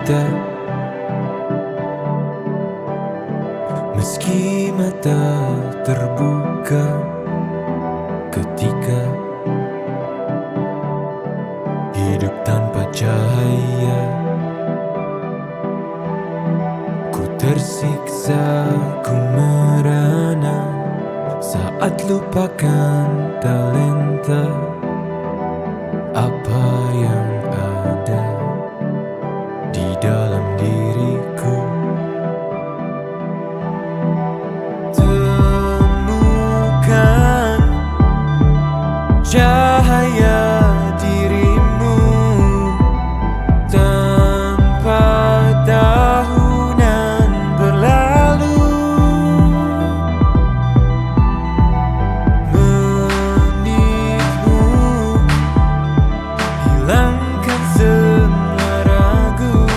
kita. Meski mata terbuka ketika hidup tanpa cahaya, ku tersiksa, ku merana saat lupakan talenta apa yang ada di dalam diriku. Temukan cahaya dirimu tanpa tahunan berlalu, menitmu hilangkan semua ragu,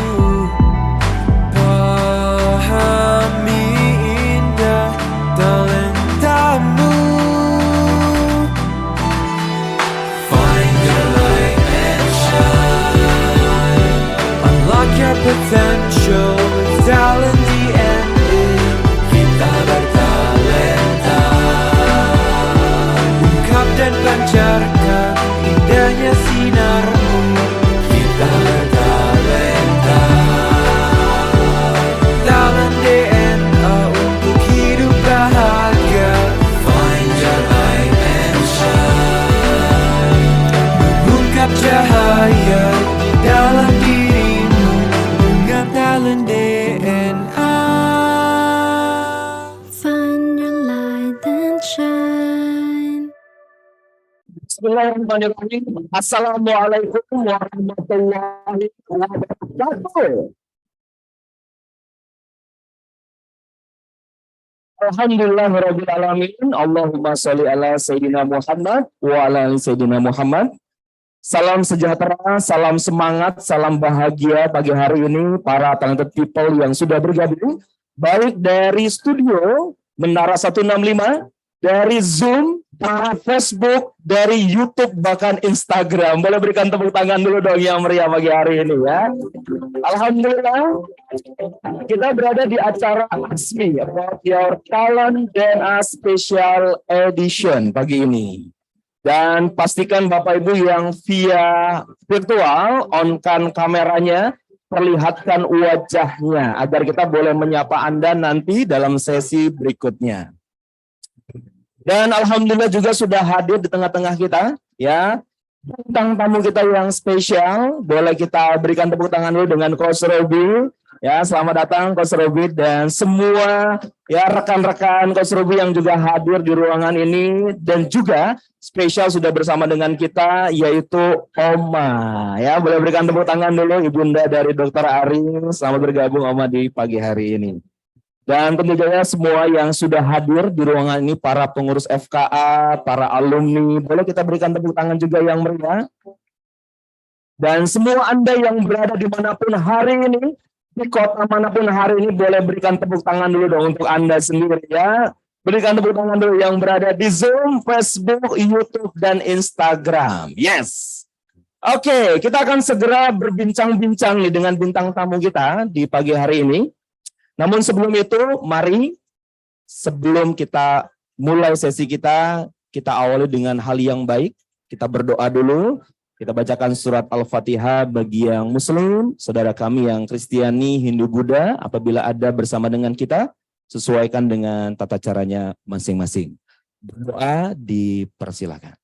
pahami indah talentamu. Find your light and shine, unlock your potential with talent the end. Kita bertalenta, ungkap dan pancarkan indahnya sinarmu. Kita bertalenta, talent DNA untuk hidup bahagia. Find your light and shine, mengungkap cahaya di dalam dirimu dengan talent DNA. Find your light and shine. Bismillahirrahmanirrahim. Assalamualaikum warahmatullahi wabarakatuh. Alhamdulillahirabbil alamin. Allahumma sholli ala sayyidina Muhammad wa ala ali sayyidina Muhammad. Salam sejahtera, salam semangat, salam bahagia pagi hari ini para talented people yang sudah bergabung baik dari studio Menara 165, dari Zoom, dari Facebook, dari YouTube, bahkan Instagram. Boleh berikan tepuk tangan dulu dong yang meriah pagi hari ini ya. Alhamdulillah, kita berada di acara ASMI, About Your Talent DNA Special Edition pagi ini. Dan pastikan Bapak Ibu yang via virtual, on-kan kameranya, perlihatkan wajahnya agar kita boleh menyapa Anda nanti dalam sesi berikutnya. Dan alhamdulillah juga sudah hadir di tengah-tengah kita, ya. Bintang tamu kita yang spesial, boleh kita berikan tepuk tangan dulu dengan Coach Robi. Ya, selamat datang Coach Robi dan semua ya rekan-rekan Coach Robi yang juga hadir di ruangan ini, dan juga spesial sudah bersama dengan kita yaitu Oma. Ya, boleh berikan tepuk tangan dulu Ibunda dari Dr. Ari. Selamat bergabung Oma di pagi hari ini. Dan tentu saja semua yang sudah hadir di ruangan ini, para pengurus FKA, para alumni, boleh kita berikan tepuk tangan juga yang meriah. Dan semua Anda yang berada dimanapun hari ini, di kota manapun hari ini, boleh berikan tepuk tangan dulu dong untuk Anda sendiri ya. Berikan tepuk tangan dulu yang berada di Zoom, Facebook, YouTube, dan Instagram. Yes. Oke, kita akan segera berbincang-bincang nih dengan bintang tamu kita di pagi hari ini. Namun sebelum itu, mari sebelum kita mulai sesi kita awali dengan hal yang baik. Kita berdoa dulu, kita bacakan surat Al-Fatihah bagi yang Muslim, saudara kami yang Kristiani, Hindu, Buddha, apabila ada bersama dengan kita, sesuaikan dengan tata caranya masing-masing. Berdoa dipersilakan.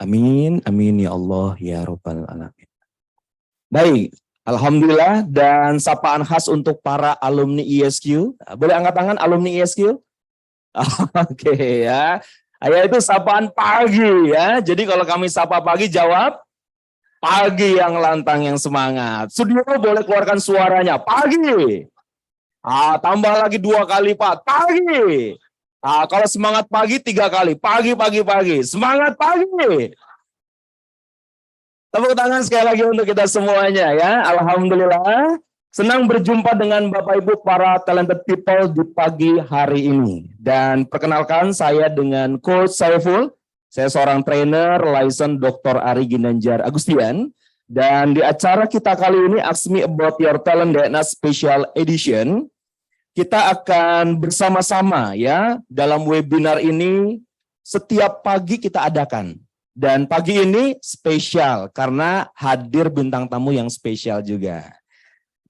Amin, amin ya Allah, ya Rabbal Alamin. Baik, alhamdulillah, dan sapaan khas untuk para alumni ISQ. Boleh angkat tangan alumni ISQ? Oke ya. Ya itu sapaan pagi ya. Jadi kalau kami sapa pagi, jawab pagi yang lantang, yang semangat. Studio boleh keluarkan suaranya, pagi. Tambah lagi 2 kali Pak, pagi. Kalau semangat pagi 3 kali, pagi, semangat pagi. Tepuk tangan sekali lagi untuk kita semuanya ya. Alhamdulillah. Senang berjumpa dengan Bapak Ibu para talented people di pagi hari ini. Dan perkenalkan saya dengan Coach Saiful. Saya seorang trainer, license Dr. Ari Ginanjar Agustian. Dan di acara kita kali ini, Ask Me About Your Talent DNA Special Edition, kita akan bersama-sama ya dalam webinar ini setiap pagi kita adakan. Dan pagi ini spesial karena hadir bintang tamu yang spesial juga.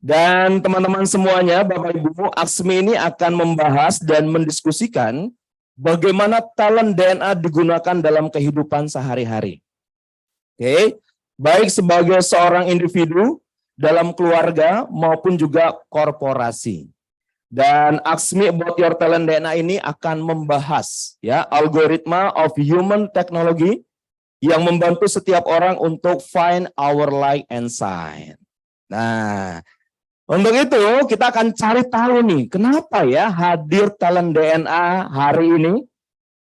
Dan teman-teman semuanya, Bapak Ibu, Aksmi ini akan membahas dan mendiskusikan bagaimana talent DNA digunakan dalam kehidupan sehari-hari. Oke, baik sebagai seorang individu, dalam keluarga, maupun juga korporasi. Dan Aksmi About Your Talent DNA ini akan membahas ya algoritma of human technology yang membantu setiap orang untuk find our light and shine. Nah, untuk itu kita akan cari tahu nih, kenapa ya hadir talent DNA hari ini.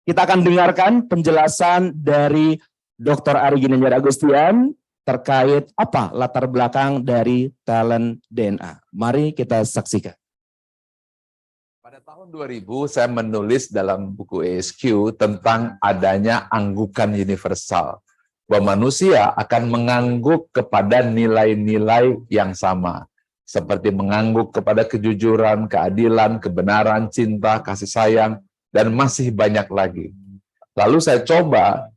Kita akan dengarkan penjelasan dari Dr. Ari Ginanjar Agustian terkait apa latar belakang dari talent DNA. Mari kita saksikan. Pada tahun 2000 saya menulis dalam buku ESQ tentang adanya anggukan universal. Bahwa manusia akan mengangguk kepada nilai-nilai yang sama. Seperti mengangguk kepada kejujuran, keadilan, kebenaran, cinta, kasih sayang, dan masih banyak lagi. Lalu saya coba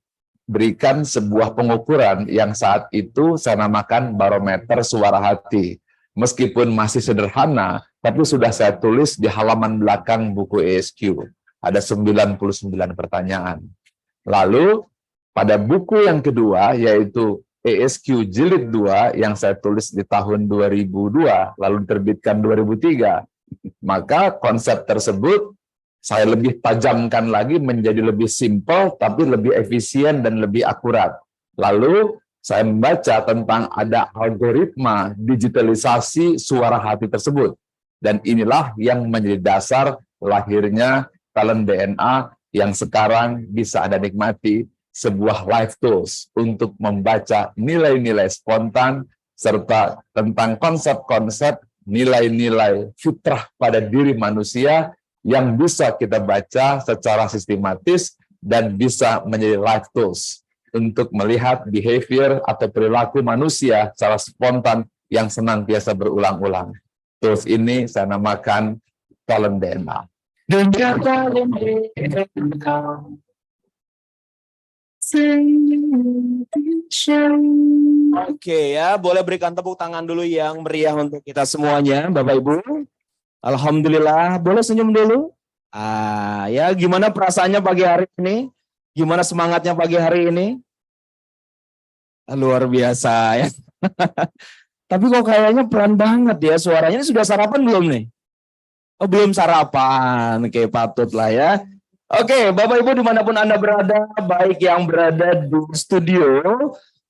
berikan sebuah pengukuran yang saat itu saya namakan barometer suara hati. Meskipun masih sederhana, tapi sudah saya tulis di halaman belakang buku ESQ. Ada 99 pertanyaan. Lalu pada buku yang kedua, yaitu ESQ Jilid 2 yang saya tulis di tahun 2002, lalu diterbitkan 2003, maka konsep tersebut saya lebih tajamkan lagi menjadi lebih simpel, tapi lebih efisien dan lebih akurat. Lalu saya membaca tentang ada algoritma digitalisasi suara hati tersebut. Dan inilah yang menjadi dasar lahirnya talent DNA yang sekarang bisa Anda nikmati, sebuah live tools untuk membaca nilai-nilai spontan serta tentang konsep-konsep nilai-nilai fitrah pada diri manusia yang bisa kita baca secara sistematis dan bisa menjadi live tools untuk melihat behavior atau perilaku manusia secara spontan yang senantiasa berulang-ulang. Tools ini saya namakan talent DNA. Oke ya, boleh berikan tepuk tangan dulu yang meriah untuk kita semuanya, Bapak Ibu. Alhamdulillah, boleh senyum dulu. Ya gimana perasaannya pagi hari ini? Gimana semangatnya pagi hari ini? Luar biasa ya. Tapi kok kayaknya pelan banget ya suaranya. Ini sudah sarapan belum nih? Oh belum sarapan, oke patut lah ya. Oke, Bapak Ibu dimanapun Anda berada, baik yang berada di studio,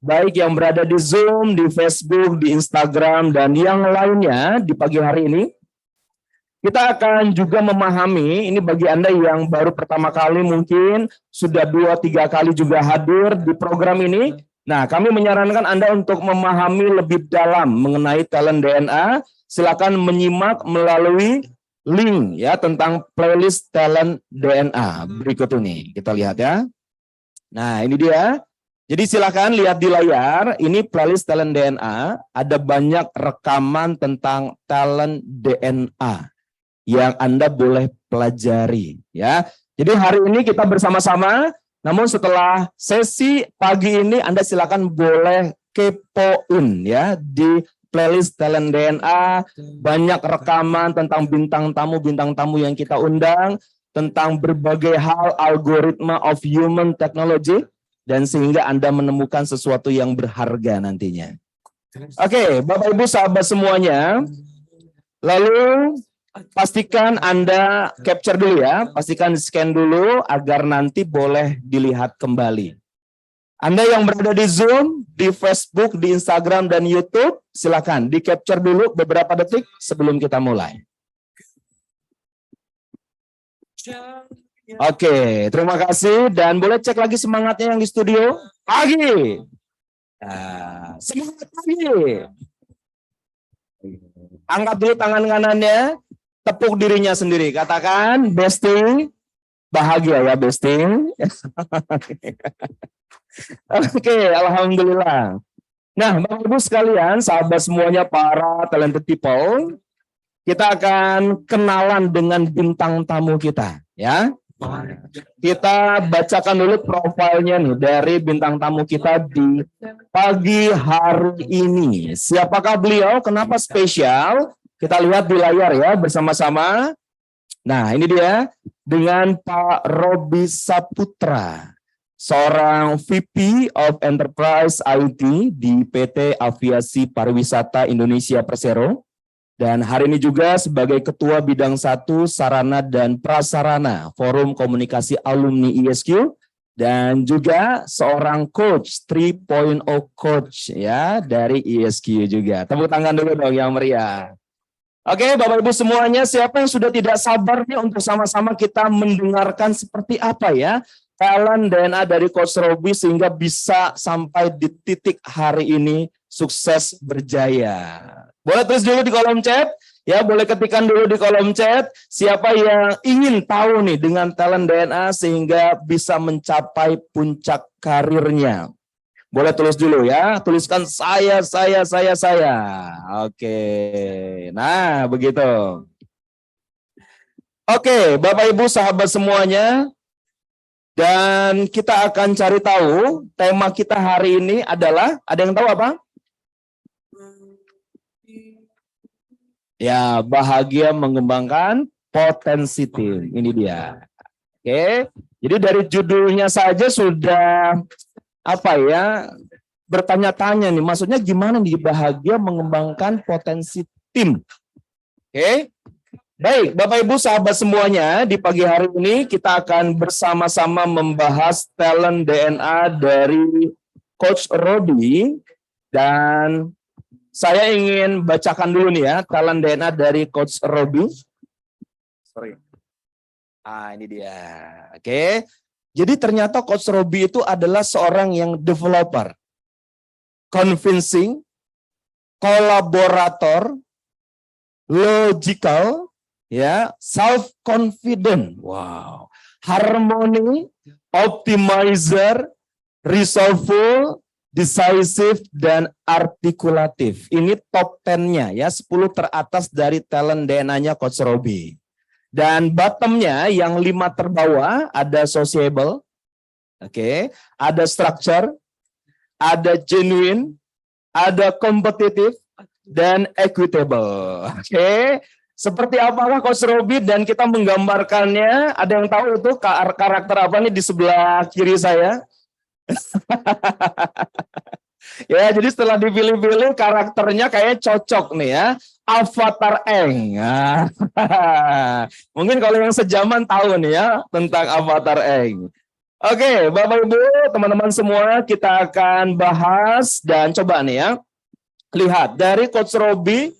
baik yang berada di Zoom, di Facebook, di Instagram, dan yang lainnya di pagi hari ini, kita akan juga memahami, ini bagi Anda yang baru pertama kali mungkin, sudah 2-3 kali juga hadir di program ini. Nah, kami menyarankan Anda untuk memahami lebih dalam mengenai talent DNA, silakan menyimak melalui link ya tentang playlist talent DNA berikut ini. Kita lihat ya. Nah, ini dia. Jadi silakan lihat di layar, ini playlist talent DNA, ada banyak rekaman tentang talent DNA yang Anda boleh pelajari ya. Jadi hari ini kita bersama-sama, namun setelah sesi pagi ini Anda silakan boleh kepoin ya di playlist talent DNA, banyak rekaman tentang bintang tamu yang kita undang, tentang berbagai hal algoritma of human technology, dan sehingga Anda menemukan sesuatu yang berharga nantinya. Oke, Bapak Ibu sahabat semuanya, lalu pastikan Anda capture dulu ya, pastikan scan dulu agar nanti boleh dilihat kembali. Anda yang berada di Zoom, di Facebook, di Instagram, dan YouTube, silakan di-capture dulu beberapa detik sebelum kita mulai. Oke, terima kasih. Dan boleh cek lagi semangatnya yang di studio. Pagi. Semangat pagi. Angkat dulu tangan kanannya, tepuk dirinya sendiri. Katakan, Besti, bahagia ya Besti. Oke, alhamdulillah. Nah, Bapak Ibu sekalian, sahabat semuanya, para talented people, kita akan kenalan dengan bintang tamu kita, ya. Kita bacakan dulu profilnya nih dari bintang tamu kita di pagi hari ini. Siapakah beliau? Kenapa spesial? Kita lihat di layar ya bersama-sama. Nah, ini dia dengan Pak Robi Saputra, seorang VP of Enterprise IT di PT Aviasi Pariwisata Indonesia Persero. Dan hari ini juga sebagai Ketua Bidang 1 Sarana dan Prasarana Forum Komunikasi Alumni ISQ, dan juga seorang coach 3.0 coach ya dari ISQ juga. Tepuk tangan dulu dong yang meriah. Oke, Bapak Ibu semuanya, siapa yang sudah tidak sabar nih untuk sama-sama kita mendengarkan seperti apa ya talent DNA dari Coach Robi sehingga bisa sampai di titik hari ini sukses berjaya. Boleh tulis dulu di kolom chat, ya boleh ketikkan dulu di kolom chat siapa yang ingin tahu nih dengan talent DNA sehingga bisa mencapai puncak karirnya. Boleh tulis dulu ya, tuliskan saya. Oke, nah begitu. Oke, Bapak Ibu sahabat semuanya, dan kita akan cari tahu tema kita hari ini adalah, ada yang tahu apa? Ya, bahagia mengembangkan potensi tim. Ini dia. Oke. Jadi dari judulnya saja sudah apa ya? Bertanya-tanya nih, maksudnya gimana nih bahagia mengembangkan potensi tim? Oke. Baik, Bapak Ibu sahabat semuanya, di pagi hari ini kita akan bersama-sama membahas talent DNA dari Coach Robi, dan saya ingin bacakan dulu nih ya, talent DNA dari Coach Robi. Sorry. Ini dia. Oke. Jadi ternyata Coach Robi itu adalah seorang yang developer, convincing, kolaborator, logical, ya, self-confident, wow, harmony, optimizer, resourceful, decisive, dan artikulatif. Ini top 10-nya ya, 10 teratas dari talent DNA-nya Coach Robi. Dan bottom-nya yang 5 terbawah ada sociable, oke, ada structure, ada genuine, ada competitive, dan equitable. Oke. Seperti apakah Coach Robi dan kita menggambarkannya? Ada yang tahu itu karakter apa nih di sebelah kiri saya? Ya, jadi setelah dipilih-pilih karakternya kayaknya cocok nih ya. Avatar Eng. Mungkin kalau yang sejaman tahu nih ya tentang Avatar Eng. Oke, Bapak Ibu, teman-teman semua, kita akan bahas dan coba nih ya. Lihat dari Coach Robi,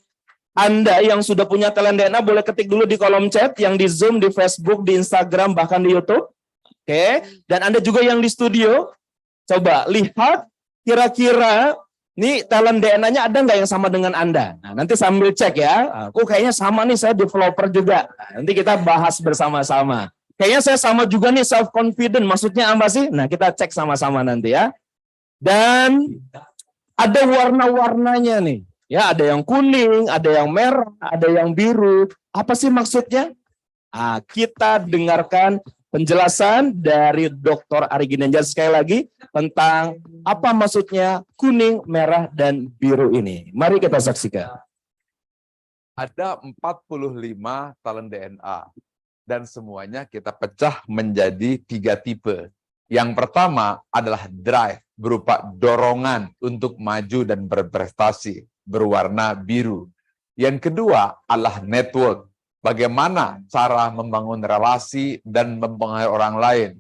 Anda yang sudah punya talent DNA boleh ketik dulu di kolom chat, yang di Zoom, di Facebook, di Instagram, bahkan di YouTube. Oke, dan Anda juga yang di studio, coba lihat kira-kira nih talent DNA-nya ada nggak yang sama dengan Anda. Nah, nanti sambil cek ya, aku kayaknya sama nih, saya developer juga. Nah, nanti kita bahas bersama-sama. Kayaknya saya sama juga nih, self-confident, maksudnya apa sih? Nah, kita cek sama-sama nanti ya. Dan ada warna-warnanya nih. Ya, ada yang kuning, ada yang merah, ada yang biru. Apa sih maksudnya? Nah, kita dengarkan penjelasan dari Dr. Ari Ginanjar sekali lagi tentang apa maksudnya kuning, merah, dan biru ini. Mari kita saksikan. Ada 45 talent DNA dan semuanya kita pecah menjadi 3 tipe. Yang pertama adalah drive, berupa dorongan untuk maju dan berprestasi, berwarna biru. Yang kedua adalah network, bagaimana cara membangun relasi dan mempengaruhi orang lain,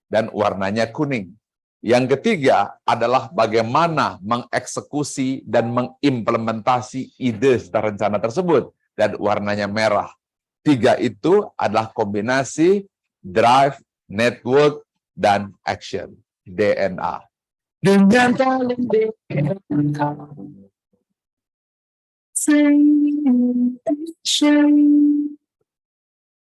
dan warnanya kuning. Yang ketiga adalah bagaimana mengeksekusi dan mengimplementasi ide serta rencana tersebut, dan warnanya merah. 3 itu adalah kombinasi drive, network, dan action, DNA. Dengan talent DNA,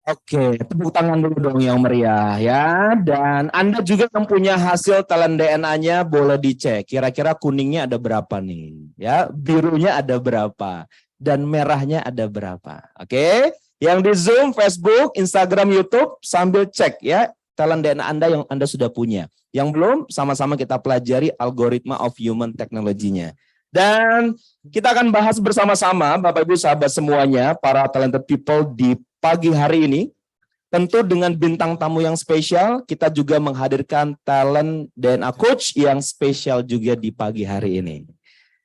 Oke, tepuk tangan dulu dong yang meriah ya. Dan Anda juga yang punya hasil talent DNA-nya boleh dicek. Kira-kira kuningnya ada berapa nih? Ya, birunya ada berapa? Dan merahnya ada berapa? Oke, yang di Zoom, Facebook, Instagram, YouTube sambil cek ya talent DNA Anda yang Anda sudah punya. Yang belum, sama-sama kita pelajari algoritma of human technology-nya. Dan kita akan bahas bersama-sama, Bapak Ibu sahabat semuanya, para talented people di pagi hari ini. Tentu dengan bintang tamu yang spesial, kita juga menghadirkan talent DNA coach yang spesial juga di pagi hari ini.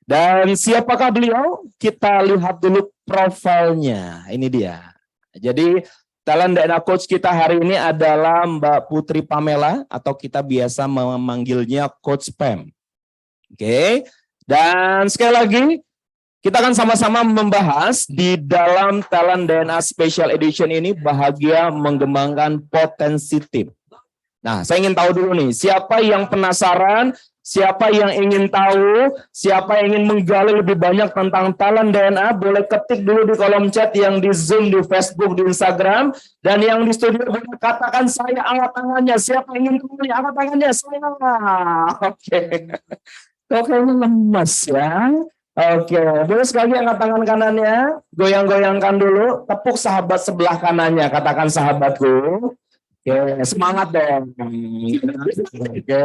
Dan siapakah beliau? Kita lihat dulu profilnya. Ini dia. Jadi talent DNA coach kita hari ini adalah Mbak Putri Pamela, atau kita biasa memanggilnya Coach Pam. Oke. Dan sekali lagi, kita akan sama-sama membahas di dalam Talent DNA Special Edition ini, bahagia mengembangkan potensi tim. Nah, saya ingin tahu dulu nih, siapa yang penasaran, siapa yang ingin tahu, siapa yang ingin menggali lebih banyak tentang Talent DNA, boleh ketik dulu di kolom chat yang di Zoom, di Facebook, di Instagram, dan yang di studio boleh katakan saya angkat tangannya, siapa yang ingin tahu, angkat tangannya, saya. Oke. Kok kayaknya lemes ya. Oke, boleh sekali angkat tangan kanannya, goyang-goyangkan dulu, tepuk sahabat sebelah kanannya, katakan sahabatku. Oke, semangat dong. Oke.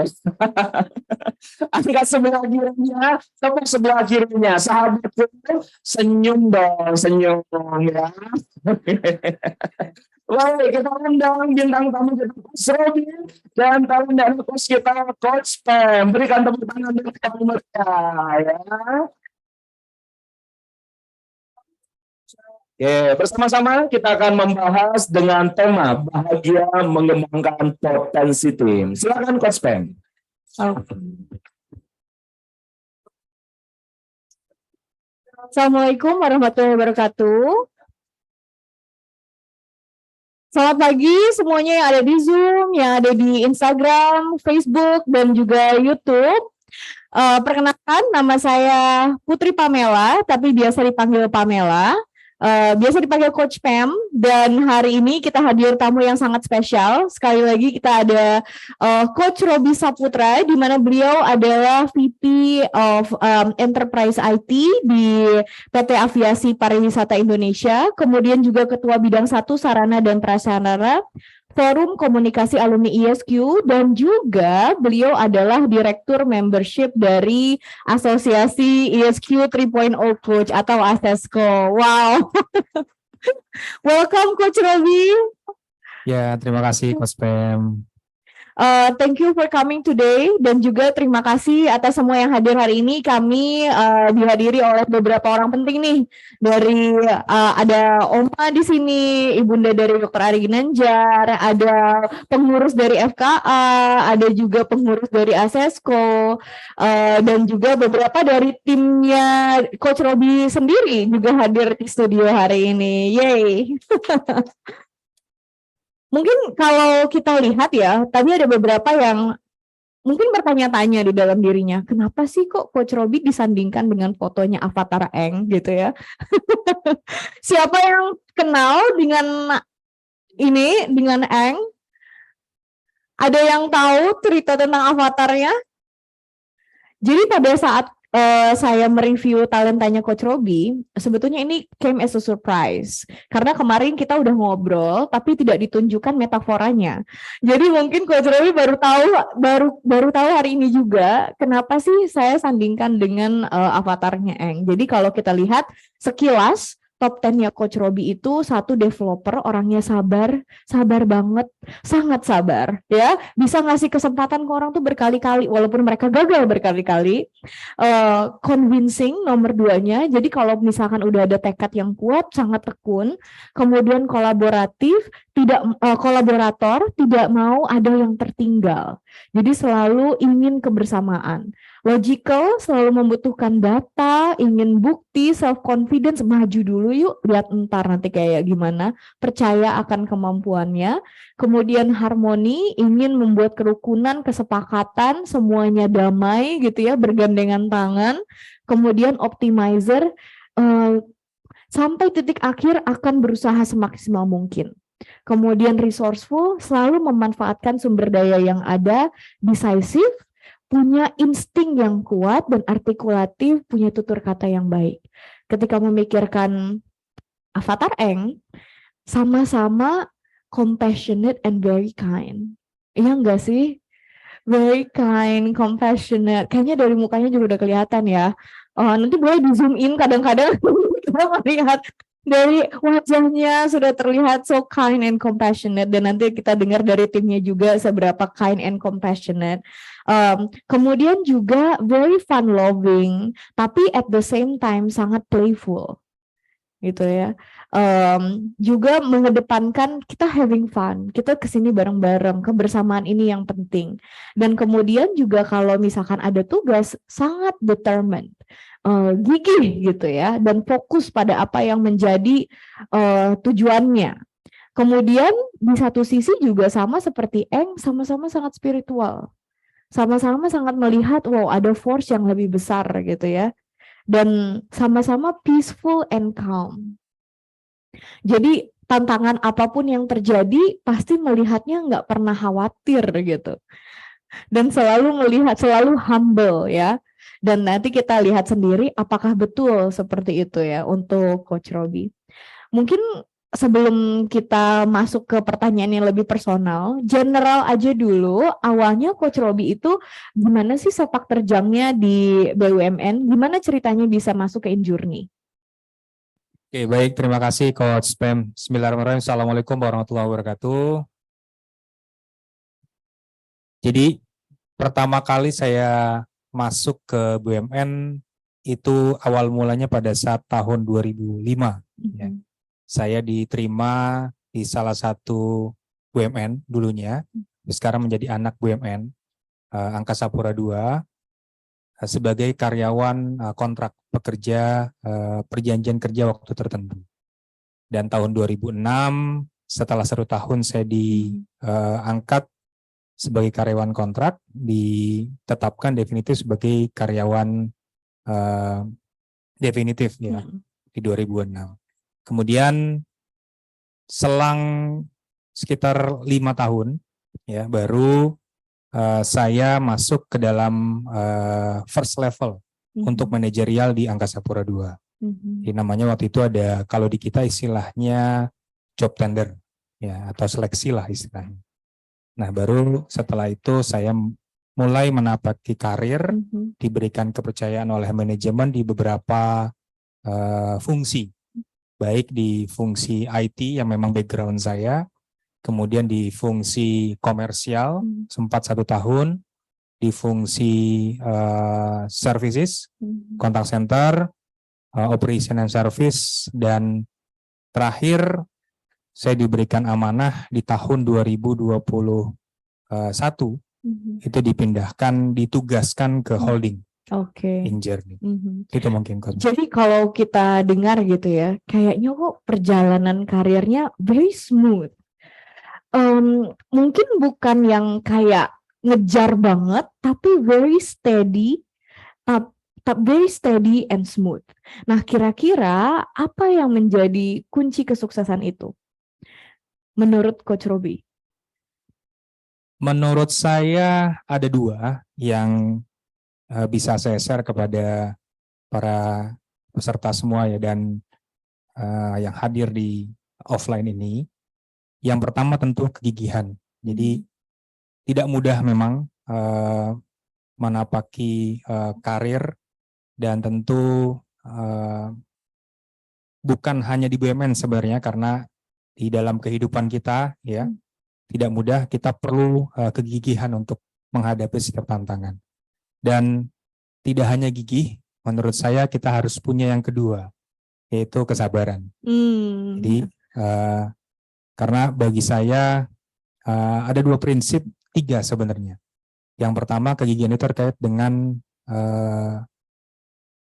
Angkat sebelah kirinya, tepuk sebelah kirinya, sahabatku, senyum dong, senyum ya. Baik, kita undang bintang tamu kita Coach Robi dan tamu dari coach kita Coach Pam. Berikan tepuk tangan untuk mereka ya. Oke, bersama-sama kita akan membahas dengan tema bahagia mengembangkan potensi tim. Silakan Coach Pam. Assalamualaikum warahmatullahi wabarakatuh. Selamat pagi semuanya yang ada di Zoom, yang ada di Instagram, Facebook, dan juga YouTube. Perkenalkan, nama saya Putri Pamela, tapi biasa dipanggil Pamela. Biasa dipanggil Coach Pam, dan hari ini kita hadir tamu yang sangat spesial. Sekali lagi kita ada Coach Robi Saputra, di mana beliau adalah VP of Enterprise IT di PT Aviasi Pariwisata Indonesia, kemudian juga Ketua Bidang 1 Sarana dan Prasarana Forum Komunikasi Alumni ISQ, dan juga beliau adalah Direktur Membership dari Asosiasi ISQ 3.0 Coach atau ASESCO. Wow. Welcome Coach Robi. Ya, terima kasih Coach Pam. Thank you for coming today, dan juga terima kasih atas semua yang hadir hari ini. Kami dihadiri oleh beberapa orang penting nih, dari ada Oma di sini, ibunda dari Dr. Ari Ginanjar, ada pengurus dari FKA, ada juga pengurus dari ASESCO, dan juga beberapa dari timnya Coach Robi sendiri juga hadir di studio hari ini. Yeay. Mungkin kalau kita lihat ya, tadi ada beberapa yang mungkin bertanya-tanya di dalam dirinya, kenapa sih kok Coach Robi disandingkan dengan fotonya Avatar Eng gitu ya? Siapa yang kenal dengan ini, dengan Eng? Ada yang tahu cerita tentang avatarnya? Jadi pada saat saya mereview talentanya Coach Robi, sebetulnya ini came as a surprise. Karena kemarin kita udah ngobrol, tapi tidak ditunjukkan metaforanya. Jadi mungkin Coach Robi baru tahu hari ini juga kenapa sih saya sandingkan dengan avatarnya Eng. Jadi kalau kita lihat sekilas, top 10-nya Coach Robi itu satu developer, orangnya sabar banget, sangat sabar, ya. Bisa ngasih kesempatan ke orang tuh berkali-kali, walaupun mereka gagal berkali-kali. Convincing nomor 2-nya, jadi kalau misalkan udah ada tekad yang kuat, sangat tekun, kemudian kolaboratif, kolaborator, tidak mau ada yang tertinggal. Jadi selalu ingin kebersamaan. Logical, selalu membutuhkan data, ingin bukti, self-confidence, maju dulu yuk, lihat ntar nanti kayak gimana, percaya akan kemampuannya. Kemudian harmoni, ingin membuat kerukunan, kesepakatan, semuanya damai gitu ya, bergandengan tangan. Kemudian optimizer, Sampai titik akhir akan berusaha semaksimal mungkin. Kemudian resourceful, selalu memanfaatkan sumber daya yang ada, decisive, punya insting yang kuat dan artikulatif, punya tutur kata yang baik. Ketika memikirkan Avatar Aang, sama-sama compassionate and very kind. Iya enggak sih? Very kind, compassionate. Kayaknya dari mukanya juga udah kelihatan ya. Nanti boleh di zoom in kadang-kadang kita melihat dari wajahnya sudah terlihat so kind and compassionate, dan nanti kita dengar dari timnya juga seberapa kind and compassionate. Kemudian juga very fun loving, tapi at the same time sangat playful gitu ya. Juga mengedepankan kita having fun, kita kesini bareng-bareng, kebersamaan ini yang penting. Dan kemudian juga kalau misalkan ada tugas, sangat determined, gigih gitu ya, dan fokus pada apa yang menjadi tujuannya. Kemudian di satu sisi juga sama seperti Aang, sama-sama sangat spiritual, sama-sama sangat melihat wow ada force yang lebih besar gitu ya, dan sama-sama peaceful and calm. Jadi tantangan apapun yang terjadi pasti melihatnya nggak pernah khawatir gitu, dan selalu melihat, selalu humble ya. Dan nanti kita lihat sendiri apakah betul seperti itu ya untuk Coach Robby. Mungkin sebelum kita masuk ke pertanyaan yang lebih personal, general aja dulu, awalnya Coach Robby itu gimana sih sepak terjangnya di BUMN? Gimana ceritanya bisa masuk ke Injourney? Oke, baik. Terima kasih Coach Pem. Bismillahirrahmanirrahim. Assalamualaikum warahmatullahi wabarakatuh. Jadi, pertama kali saya masuk ke BUMN itu awal mulanya pada saat tahun 2005. Ya. Saya diterima di salah satu BUMN dulunya, sekarang menjadi anak BUMN, Angkasa Pura II, sebagai karyawan kontrak pekerja perjanjian kerja waktu tertentu. Dan tahun 2006, setelah 1 tahun saya diangkat sebagai karyawan kontrak, ditetapkan definitif sebagai karyawan definitif ya di 2006. Kemudian selang sekitar 5 tahun ya baru saya masuk ke dalam first level untuk manajerial di Angkasa Pura II. Jadi namanya waktu itu ada, kalau di kita istilahnya job tender ya, atau seleksi lah istilahnya. Nah baru setelah itu saya mulai menapaki karir, diberikan kepercayaan oleh manajemen di beberapa fungsi, baik di fungsi IT yang memang background saya, kemudian di fungsi komersial sempat 1 tahun, di fungsi services, contact center, operation and service, dan terakhir saya diberikan amanah di tahun 2021 itu dipindahkan, ditugaskan ke holding. Injourney. Itu mungkin. Jadi kalau kita dengar gitu ya, kayaknya kok perjalanan karirnya very smooth. Mungkin bukan yang kayak ngejar banget, tapi very steady, very steady and smooth. Nah, kira-kira apa yang menjadi kunci kesuksesan itu menurut Coach Robby? Menurut saya ada 2 yang bisa saya share kepada para peserta semua ya, dan yang hadir di offline ini. Yang pertama tentu kegigihan. Jadi tidak mudah memang menapaki karir, dan tentu bukan hanya di BUMN sebenarnya, karena di dalam kehidupan kita ya tidak mudah, kita perlu kegigihan untuk menghadapi setiap tantangan. Dan tidak hanya gigih, menurut saya kita harus punya yang kedua, yaitu kesabaran. Jadi karena bagi saya ada 2 prinsip, 3 sebenarnya. Yang pertama, kegigihan itu terkait dengan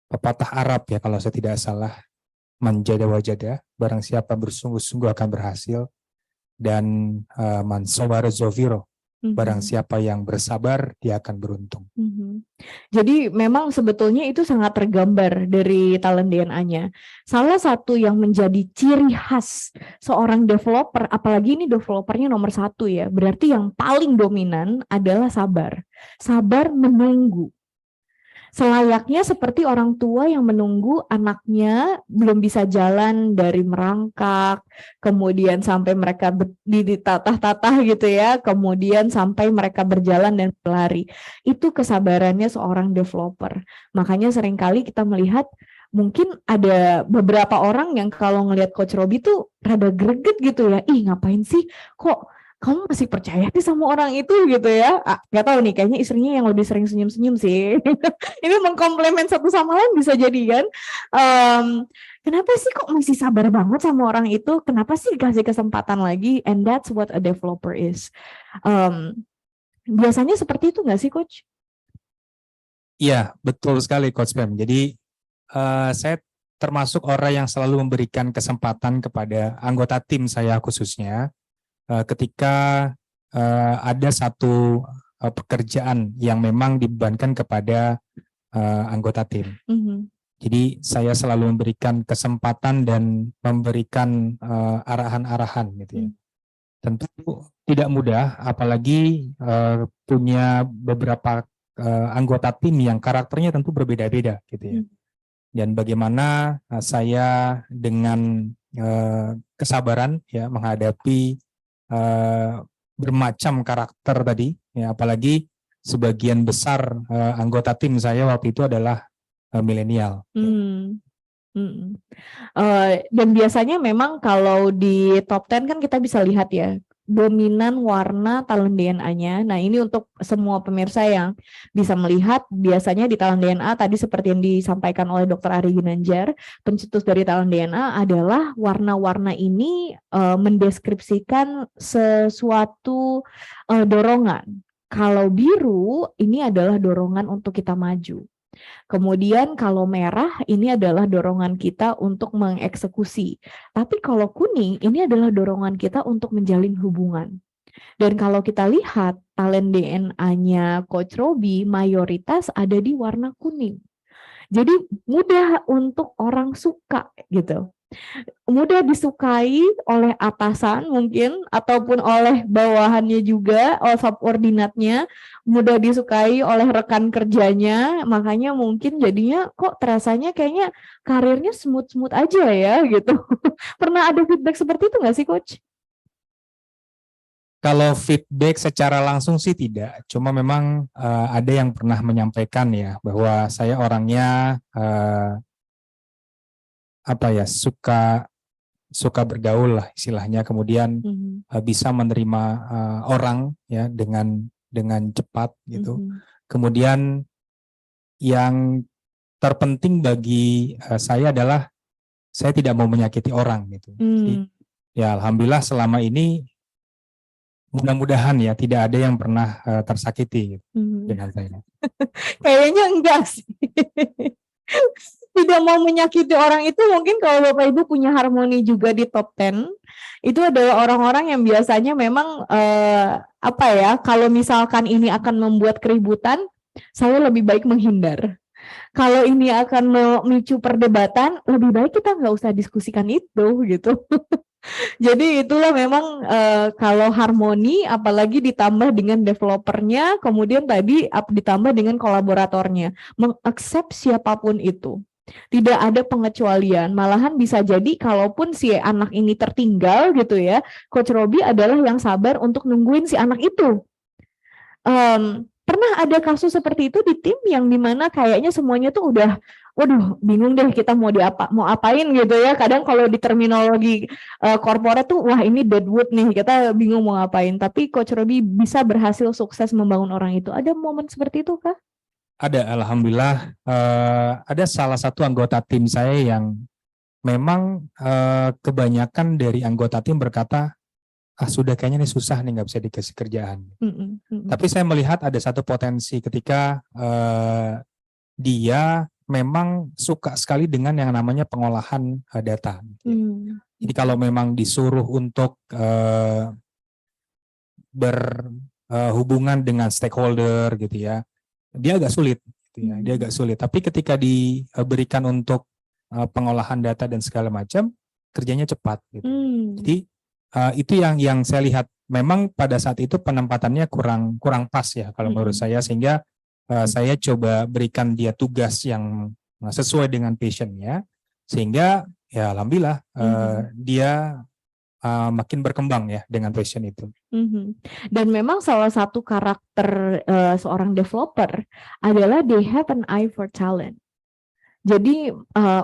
pepatah Arab ya, kalau saya tidak salah, man jada wajada, barang siapa bersungguh-sungguh akan berhasil, dan man sawara zofiro, Barang siapa yang bersabar, dia akan beruntung. Jadi memang sebetulnya itu sangat tergambar dari talent DNA-nya. Salah satu yang menjadi ciri khas seorang developer, apalagi ini developernya nomor 1 ya, berarti yang paling dominan adalah sabar. Sabar menunggu. Selayaknya seperti orang tua yang menunggu anaknya belum bisa jalan dari merangkak, kemudian sampai mereka ditatah-tatah gitu ya, kemudian sampai mereka berjalan dan berlari. Itu kesabarannya seorang developer. Makanya seringkali kita melihat mungkin ada beberapa orang yang kalau ngelihat Coach Robi tuh rada greget gitu ya. Ih, ngapain sih? Kok kamu masih percaya sih sama orang itu gitu ya? Gak tahu nih, kayaknya istrinya yang lebih sering senyum-senyum sih. Ini mengkomplement satu sama lain bisa jadi kan. Kenapa sih kok masih sabar banget sama orang itu? Kenapa sih kasih kesempatan lagi? And that's what a developer is. Biasanya seperti itu nggak sih, Coach? Iya, betul sekali Coach Pam. Jadi saya termasuk orang yang selalu memberikan kesempatan kepada anggota tim saya khususnya ketika ada satu pekerjaan yang memang dibebankan kepada anggota tim. Jadi saya selalu memberikan kesempatan dan memberikan arahan-arahan gitu ya. Tentu tidak mudah, apalagi punya beberapa anggota tim yang karakternya tentu berbeda-beda gitu ya. Dan bagaimana saya dengan kesabaran ya menghadapi bermacam karakter tadi, ya apalagi sebagian besar anggota tim saya waktu itu adalah milenial. Dan biasanya memang kalau di top 10 kan kita bisa lihat ya dominan warna talent DNA-nya. Nah ini untuk semua pemirsa yang bisa melihat, biasanya di talent DNA tadi seperti yang disampaikan oleh Dr. Ari Ginanjar, pencetus dari talent DNA adalah warna-warna ini mendeskripsikan sesuatu dorongan. Kalau biru ini adalah dorongan untuk kita maju. Kemudian kalau merah ini adalah dorongan kita untuk mengeksekusi. Tapi kalau kuning ini adalah dorongan kita untuk menjalin hubungan. Dan kalau kita lihat talent DNA-nya Coach Robi mayoritas ada di warna kuning. Jadi mudah untuk orang suka gitu. Mudah disukai oleh atasan mungkin ataupun oleh bawahannya juga, oleh subordinatnya, mudah disukai oleh rekan kerjanya, makanya mungkin jadinya kok terasanya kayaknya karirnya smooth-smooth aja ya gitu. Pernah ada feedback seperti itu nggak sih Coach? Kalau feedback secara langsung sih tidak, cuma memang ada yang pernah menyampaikan ya bahwa saya orangnya suka bergaul lah istilahnya, kemudian bisa menerima orang ya dengan cepat gitu. Kemudian yang terpenting bagi saya adalah saya tidak mau menyakiti orang gitu. Jadi, ya alhamdulillah selama ini mudah-mudahan ya tidak ada yang pernah tersakiti gitu, dengan saya. Kayaknya enggak sih. Tidak mau menyakiti orang itu mungkin kalau Bapak Ibu punya harmoni juga di top 10, itu adalah orang-orang yang biasanya memang kalau misalkan ini akan membuat keributan, saya lebih baik menghindar. Kalau ini akan memicu perdebatan, lebih baik kita nggak usah diskusikan itu gitu. Jadi itulah memang kalau harmoni apalagi ditambah dengan developernya, kemudian tadi ditambah dengan kolaboratornya, mengaccept siapapun itu. Tidak ada pengecualian, malahan bisa jadi kalaupun si anak ini tertinggal gitu ya, Coach Robi adalah yang sabar untuk nungguin si anak itu. Pernah ada kasus seperti itu di tim yang dimana kayaknya semuanya tuh udah, waduh bingung deh kita mau apain gitu ya. Kadang kalau di terminologi korporat tuh wah ini deadwood nih, kita bingung mau ngapain. Tapi Coach Robi bisa berhasil sukses membangun orang itu. Ada momen seperti itu kah? Ada, alhamdulillah. Ada salah satu anggota tim saya yang memang kebanyakan dari anggota tim berkata, sudah kayaknya ini susah nih nggak bisa dikasih kerjaan. Tapi saya melihat ada satu potensi ketika dia memang suka sekali dengan yang namanya pengolahan data. Jadi kalau memang disuruh untuk hubungan dengan stakeholder gitu ya, dia agak sulit gitu ya, dia agak sulit. Tapi ketika diberikan untuk pengolahan data dan segala macam, kerjanya cepat gitu. Jadi itu yang saya lihat, memang pada saat itu penempatannya kurang pas ya kalau menurut saya, sehingga saya coba berikan dia tugas yang sesuai dengan passionnya, sehingga ya alhamdulillah dia makin berkembang ya dengan passion itu. Dan memang salah satu karakter seorang developer adalah they have an eye for talent. Jadi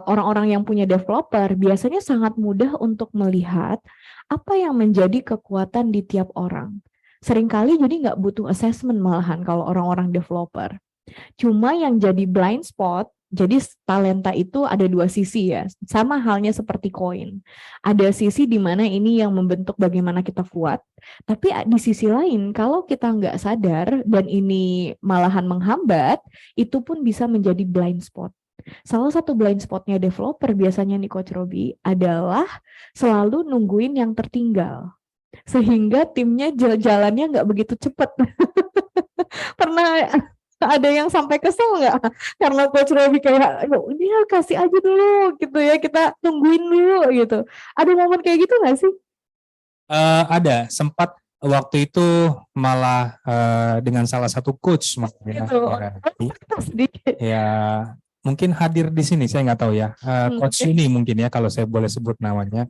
orang-orang yang punya developer biasanya sangat mudah untuk melihat apa yang menjadi kekuatan di tiap orang. Seringkali jadi nggak butuh assessment malahan kalau orang-orang developer. Cuma yang jadi blind spot, jadi talenta itu ada dua sisi ya, sama halnya seperti koin. Ada sisi di mana ini yang membentuk bagaimana kita kuat, tapi di sisi lain kalau kita nggak sadar dan ini malahan menghambat, itu pun bisa menjadi blind spot. Salah satu blind spotnya developer biasanya nih Coach Robi adalah selalu nungguin yang tertinggal. Sehingga timnya jalannya nggak begitu cepat. Pernah ada yang sampai kesel nggak? Karena Coach Robi kayak, dia kasih aja dulu gitu ya, kita tungguin dulu gitu. Ada momen kayak gitu nggak sih? Ada, sempat waktu itu malah dengan salah satu coach Gitu. Sedikit. ya mungkin hadir di sini, saya nggak tahu ya, coach ini mungkin ya kalau saya boleh sebut namanya.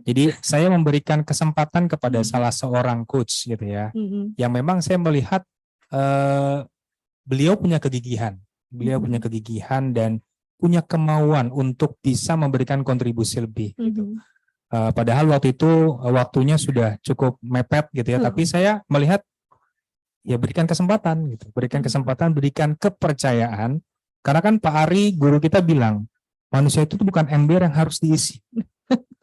Jadi saya memberikan kesempatan kepada salah seorang coach gitu ya, yang memang saya melihat beliau punya kegigihan, dan punya kemauan untuk bisa memberikan kontribusi lebih. Gitu. Padahal waktu itu waktunya sudah cukup mepet gitu ya, tapi saya melihat ya berikan kesempatan gitu, berikan kepercayaan. Karena kan Pak Ari guru kita bilang, manusia itu bukan ember yang harus diisi,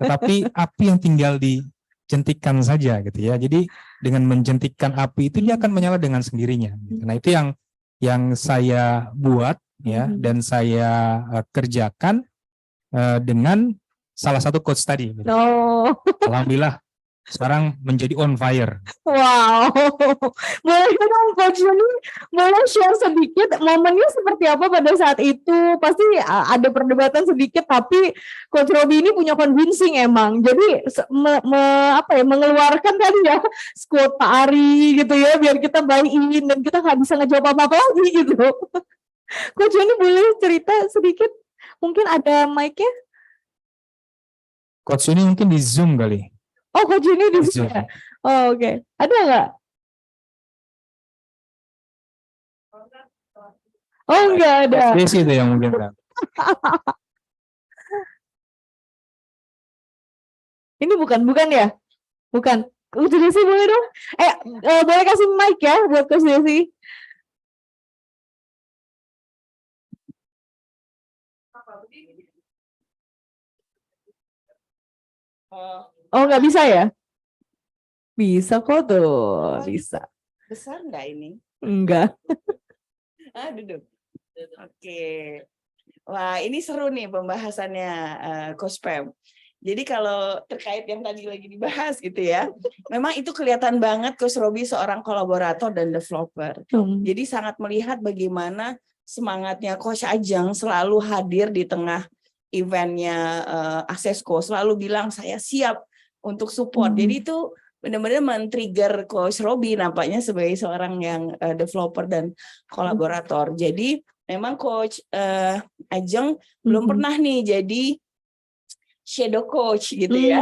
tetapi api yang tinggal dijentikkan saja gitu ya. Jadi dengan menjentikkan api itu dia akan menyala dengan sendirinya. Gitu. Nah itu yang saya buat ya, dan saya kerjakan dengan salah satu coach tadi. Gitu. Alhamdulillah sekarang menjadi on fire. Wow, boleh dong Coach Yuni, boleh share sedikit momennya seperti apa pada saat itu? Pasti ada perdebatan sedikit, tapi Coach Robi ini punya convincing emang. Jadi mengeluarkan tadi ya quote Pak Ari gitu ya, biar kita buy-in dan kita nggak bisa ngejawab apa-apa lagi gitu. Coach Yuni boleh cerita sedikit? Mungkin ada mic-nya? Coach Yuni mungkin di Zoom kali. Oh, Coach Yuni di sini. Oh, oke. Ada nggak? Oh, nggak ada. Desi itu yang mungkin. Ini bukan ya? Bukan. Coach Desi boleh dong? Boleh kasih mic ya buat Coach Desi. Oh, nggak bisa ya? Bisa kok tuh, bisa. Besar nggak ini? Enggak. Duduk. Oke. Wah, ini seru nih pembahasannya Coach Pem. Jadi kalau terkait yang tadi lagi dibahas gitu ya, memang itu kelihatan banget Coach Robi seorang kolaborator dan developer. Jadi sangat melihat bagaimana semangatnya Coach Ajeng selalu hadir di tengah eventnya Accessco, selalu bilang saya siap untuk support. Jadi itu benar-benar men-trigger Coach Robi nampaknya sebagai seorang yang developer dan kolaborator. Jadi memang Coach Ajeng belum pernah nih jadi shadow coach gitu ya.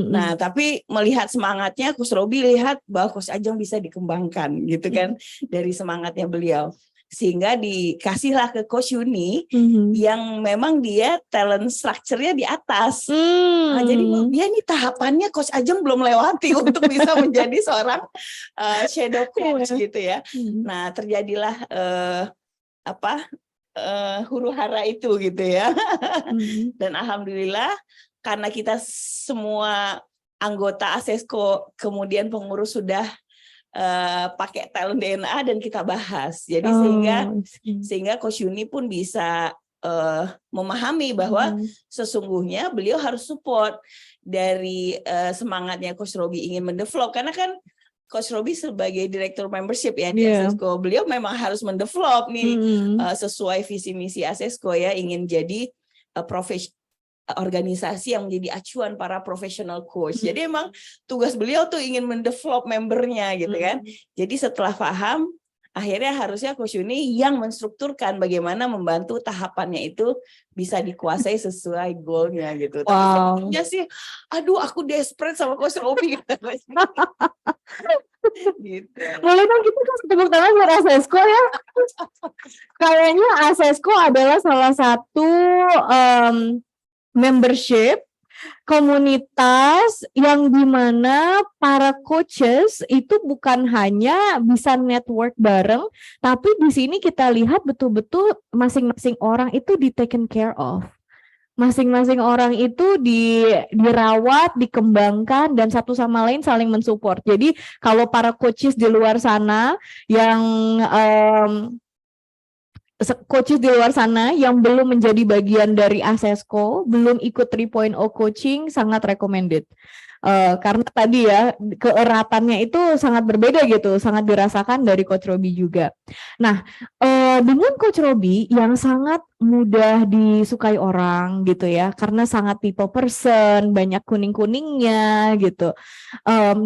Nah, tapi melihat semangatnya Coach Robi lihat bahwa Coach Ajeng bisa dikembangkan gitu kan dari semangatnya beliau. Sehingga dikasihlah ke Coach Yuni yang memang dia talent structure-nya di atas. Nah, jadi dia nih tahapannya Coach Ajeng belum lewati untuk bisa menjadi seorang shadow coach gitu ya. Nah, terjadilah huru hara itu gitu ya. Dan alhamdulillah karena kita semua anggota Accessco kemudian pengurus sudah pakai talent DNA dan kita bahas. Jadi sehingga Coach Yuni pun bisa memahami bahwa sesungguhnya beliau harus support dari semangatnya Coach Robi ingin mendevelop, karena kan Coach Robi sebagai direktur membership ya di Iya. Asesco, beliau memang harus mendevelop nih Mm-mm. sesuai visi misi Asesco ya, ingin jadi organisasi yang menjadi acuan para professional coach. Jadi emang tugas beliau tuh ingin mendevelop membernya gitu kan. Jadi setelah paham, akhirnya harusnya Coach Yuni yang menstrukturkan bagaimana membantu tahapannya itu bisa dikuasai sesuai goalnya gitu. Tapi Wow. sebetulnya sih, aduh aku desperate sama Coach Robi gitu. Gitu. Boleh dong kita kasih tepuk tangan buat Asesco ya. Kayaknya Asesco adalah salah satu membership komunitas yang dimana para coaches itu bukan hanya bisa network bareng, tapi di sini kita lihat betul-betul masing-masing orang itu di taken care of. Masing-masing orang itu dirawat, dikembangkan, dan satu sama lain saling mensupport. Jadi kalau para coaches di luar sana yang coaches di luar sana yang belum menjadi bagian dari Asesco, belum ikut 3.0 coaching, sangat recommended. Karena tadi ya keeratannya itu sangat berbeda gitu, sangat dirasakan dari Coach Robi juga. Nah, dengan Coach Robi yang sangat mudah disukai orang gitu ya, karena sangat people person, banyak kuning-kuningnya gitu.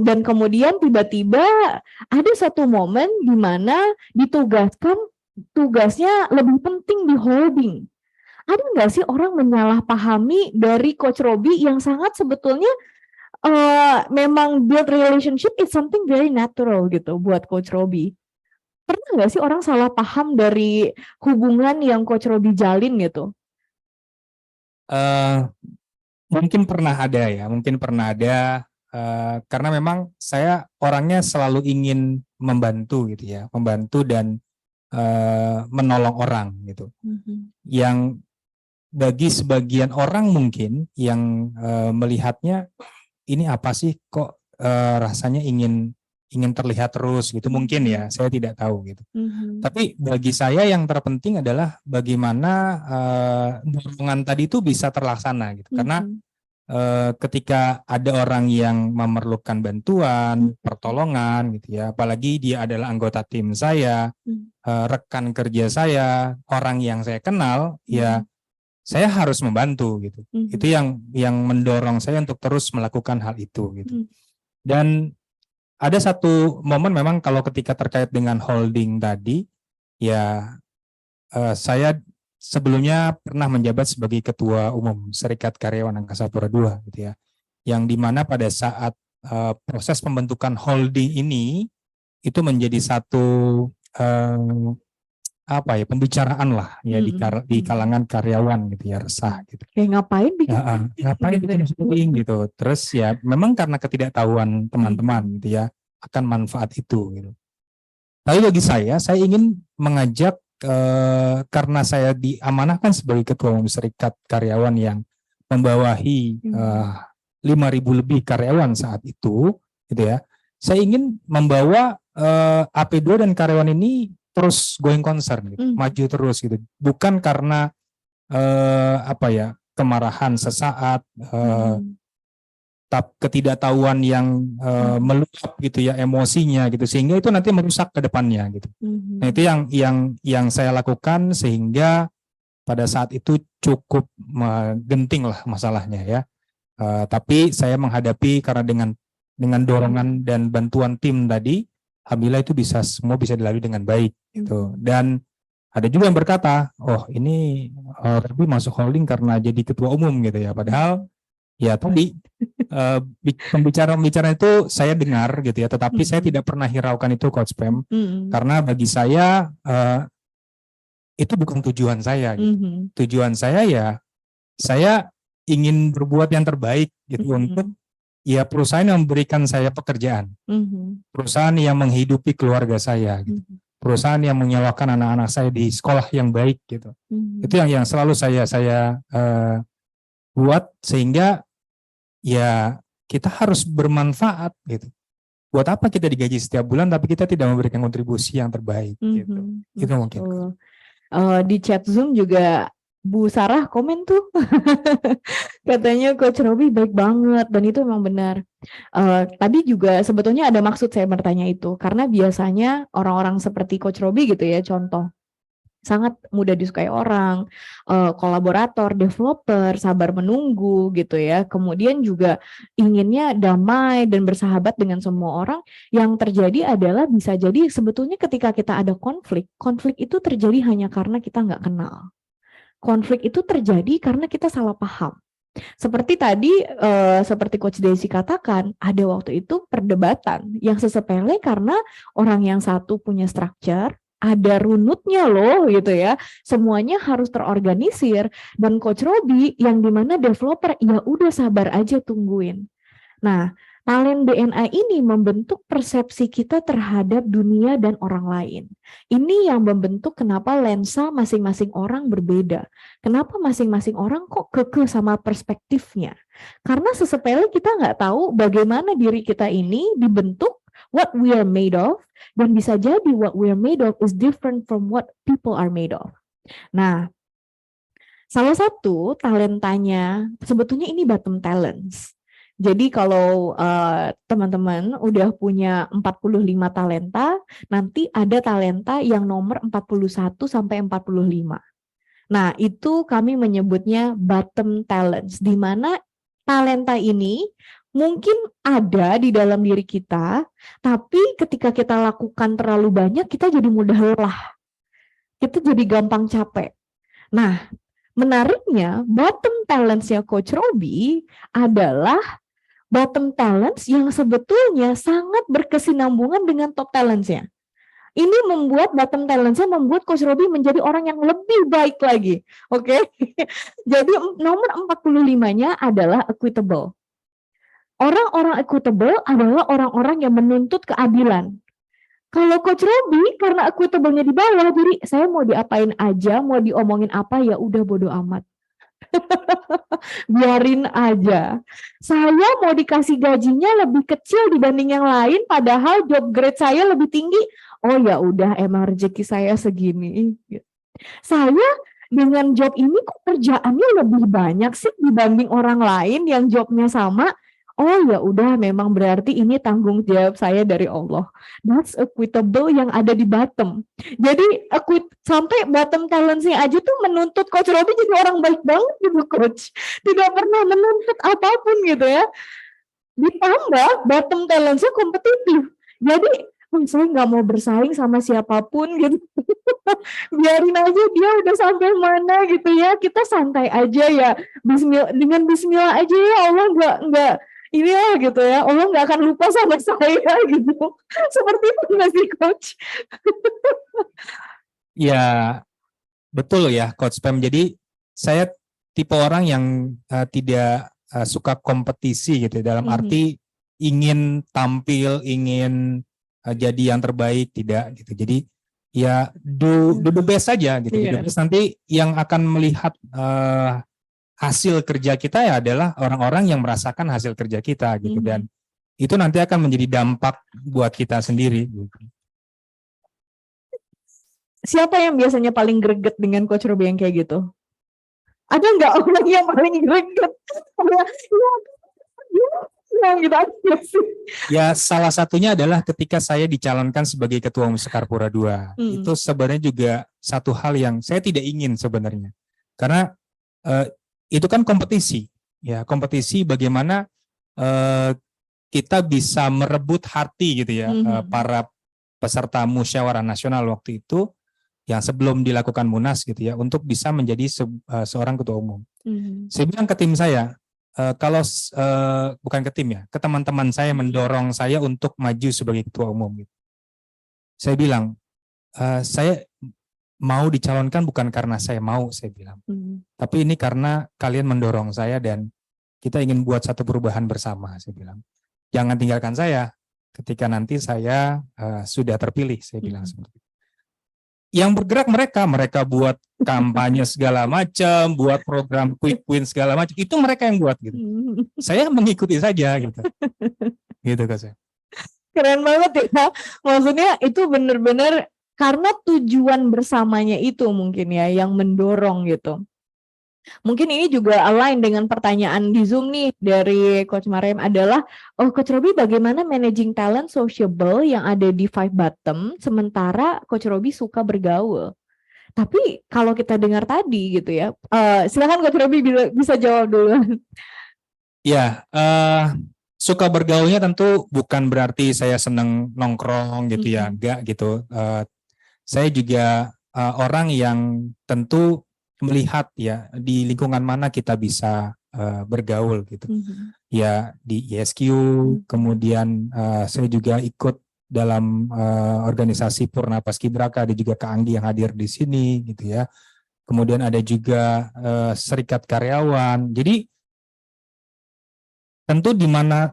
Dan kemudian tiba-tiba ada satu momen di mana tugasnya lebih penting di holding. Ada nggak sih orang menyalahpahami dari Coach Robi yang sangat sebetulnya memang build relationship is something very natural gitu buat Coach Robi. Pernah nggak sih orang salah paham dari hubungan yang Coach Robi jalin gitu? Mungkin pernah ada ya, karena memang saya orangnya selalu ingin membantu gitu ya, membantu dan menolong orang gitu. Yang bagi sebagian orang mungkin yang melihatnya ini apa sih kok rasanya ingin terlihat terus gitu, mungkin ya, saya tidak tahu gitu. Tapi bagi saya yang terpenting adalah bagaimana dorongan tadi itu bisa terlaksana gitu. Karena ketika ada orang yang memerlukan bantuan, pertolongan gitu ya, apalagi dia adalah anggota tim saya, rekan kerja saya, orang yang saya kenal, ya saya harus membantu gitu. Itu yang mendorong saya untuk terus melakukan hal itu gitu. Dan ada satu momen memang kalau ketika terkait dengan holding tadi, ya saya sebelumnya pernah menjabat sebagai Ketua Umum Serikat Karyawan Angkasa Pura II gitu ya. Yang dimana pada saat proses pembentukan holding ini itu menjadi satu pembicaraan lah ya di kalangan karyawan gitu ya, resah gitu. Ngapain bikin? Ngapain bikin holding gitu. Terus ya memang karena ketidaktahuan teman-teman gitu ya akan manfaat itu gitu. Tapi bagi saya ingin mengajak karena saya diamanahkan sebagai Ketua Umum Serikat Karyawan yang membawahi 5.000 lebih karyawan saat itu gitu ya. Saya ingin membawa AP2 dan karyawan ini terus going concern gitu, maju terus gitu. Bukan karena kemarahan sesaat, ketidaktahuan yang meluap gitu ya emosinya gitu, sehingga itu nanti merusak ke depannya gitu. Nah itu yang saya lakukan sehingga pada saat itu cukup genting lah masalahnya ya. Tapi saya menghadapi karena dengan dorongan dan bantuan tim tadi, alhamdulillah itu semua bisa dilalui dengan baik gitu. Dan ada juga yang berkata, oh ini Robi masuk holding karena jadi ketua umum gitu ya. Padahal ya tadi pembicaraan itu saya dengar gitu ya, tetapi saya tidak pernah hiraukan itu Coach Pam, karena bagi saya itu bukan tujuan saya gitu. Tujuan saya ya saya ingin berbuat yang terbaik gitu untuk ya perusahaan yang memberikan saya pekerjaan, perusahaan yang menghidupi keluarga saya gitu, perusahaan yang menyewakan anak-anak saya di sekolah yang baik gitu. Itu yang selalu saya buat, sehingga ya kita harus bermanfaat gitu. Buat apa kita digaji setiap bulan tapi kita tidak memberikan kontribusi yang terbaik gitu. Itu mungkin. Di chat Zoom juga Bu Sarah komen tuh katanya Coach Robi baik banget dan itu memang benar. Tadi juga sebetulnya ada maksud saya bertanya itu karena biasanya orang-orang seperti Coach Robi gitu ya, contoh sangat mudah disukai orang, kolaborator, developer, sabar menunggu gitu ya. Kemudian juga inginnya damai dan bersahabat dengan semua orang. Yang terjadi adalah bisa jadi sebetulnya ketika kita ada konflik itu terjadi hanya karena kita nggak kenal. Konflik itu terjadi karena kita salah paham. Seperti tadi, seperti Coach Desi katakan, ada waktu itu perdebatan yang sesepele karena orang yang satu punya structure, ada runutnya loh gitu ya, semuanya harus terorganisir, dan Coach Robi yang dimana developer, ya udah sabar aja tungguin. Nah, talent DNA ini membentuk persepsi kita terhadap dunia dan orang lain. Ini yang membentuk kenapa lensa masing-masing orang berbeda. Kenapa masing-masing orang kok kekeh sama perspektifnya. Karena sesepele kita nggak tahu bagaimana diri kita ini dibentuk, what we are made of, dan bisa jadi what we are made of is different from what people are made of. Nah, salah satu talentanya, sebetulnya ini bottom talents. Jadi kalau teman-teman udah punya 45 talenta, nanti ada talenta yang nomor 41 sampai 45. Nah, itu kami menyebutnya bottom talents, di mana talenta ini mungkin ada di dalam diri kita, tapi ketika kita lakukan terlalu banyak, kita jadi mudah lelah. Kita jadi gampang capek. Nah, menariknya bottom talents-nya Coach Robi adalah bottom talents yang sebetulnya sangat berkesinambungan dengan top talents-nya. Ini membuat bottom talents-nya membuat Coach Robi menjadi orang yang lebih baik lagi. Oke. Jadi nomor 45-nya adalah equitable. Orang-orang equitable adalah orang-orang yang menuntut keadilan. Kalau Coach Robi karena equitable-nya di bawah, jadi saya mau diapain aja, mau diomongin apa ya udah bodo amat. Biarin aja. Saya mau dikasih gajinya lebih kecil dibanding yang lain, padahal job grade saya lebih tinggi. Oh ya udah, emang rezeki saya segini. Saya dengan job ini kok kerjaannya lebih banyak sih dibanding orang lain yang jobnya sama. Oh ya udah, memang berarti ini tanggung jawab saya dari Allah. That's equitable yang ada di bottom. Jadi sampai bottom talents-nya aja tuh menuntut Coach Robi jadi orang baik banget gitu, Coach. Tidak pernah menuntut apapun gitu ya. Ditambah bottom talents-nya kompetitif. Jadi saya nggak mau bersaing sama siapapun gitu. Biarin aja dia udah sampai mana gitu ya. Kita santai aja ya. Dengan bismillah aja ya, Allah nggak ini ya gitu ya, Allah nggak akan lupa sama saya gitu. Seperti itu nggak sih, Coach? Ya, betul ya, Coach Pam. Jadi saya tipe orang yang tidak suka kompetisi gitu, dalam arti ingin tampil, ingin jadi yang terbaik, tidak gitu. Jadi ya do the best saja gitu. Iya. Terus nanti yang akan melihat hasil kerja kita ya adalah orang-orang yang merasakan hasil kerja kita gitu, dan itu nanti akan menjadi dampak buat kita sendiri gitu. Siapa yang biasanya paling greget dengan Coach Robi yang kayak gitu? Ada nggak orang yang paling greget? Gitu aja sih. Ya, salah satunya adalah ketika saya dicalonkan sebagai Ketua Umum Sekarpura II. Itu sebenarnya juga satu hal yang saya tidak ingin sebenarnya. Karena itu kan kompetisi, ya, kompetisi bagaimana kita bisa merebut hati gitu ya, para peserta musyawarah nasional waktu itu yang sebelum dilakukan Munas gitu ya, untuk bisa menjadi seorang ketua umum. Saya bilang ke tim saya, kalau bukan ke tim ya, ke teman-teman saya mendorong saya untuk maju sebagai ketua umum gitu. Saya bilang, saya mau dicalonkan bukan karena saya mau, saya bilang. Tapi ini karena kalian mendorong saya dan kita ingin buat satu perubahan bersama, saya bilang. Jangan tinggalkan saya ketika nanti saya sudah terpilih, saya bilang seperti itu. Yang bergerak mereka buat kampanye segala macam, buat program quick win segala macam, itu mereka yang buat gitu. Saya mengikuti saja gitu. Gitu kan saya. Keren banget ya. Maksudnya itu benar-benar karena tujuan bersamanya itu mungkin ya yang mendorong gitu. Mungkin ini juga align dengan pertanyaan di Zoom nih dari Coach Mariam adalah, oh Coach Robi bagaimana managing talent sociable yang ada di Five Bottom sementara Coach Robi suka bergaul. Tapi kalau kita dengar tadi gitu ya, silakan Coach Robi bisa jawab dulu. Ya, suka bergaulnya tentu bukan berarti saya senang nongkrong gitu ya, enggak gitu. Saya juga orang yang tentu melihat ya di lingkungan mana kita bisa bergaul gitu. Ya di ISQ, kemudian saya juga ikut dalam organisasi Purna Paskibraka, ada juga Kak Anggi yang hadir di sini gitu ya. Kemudian ada juga serikat karyawan. Jadi tentu di mana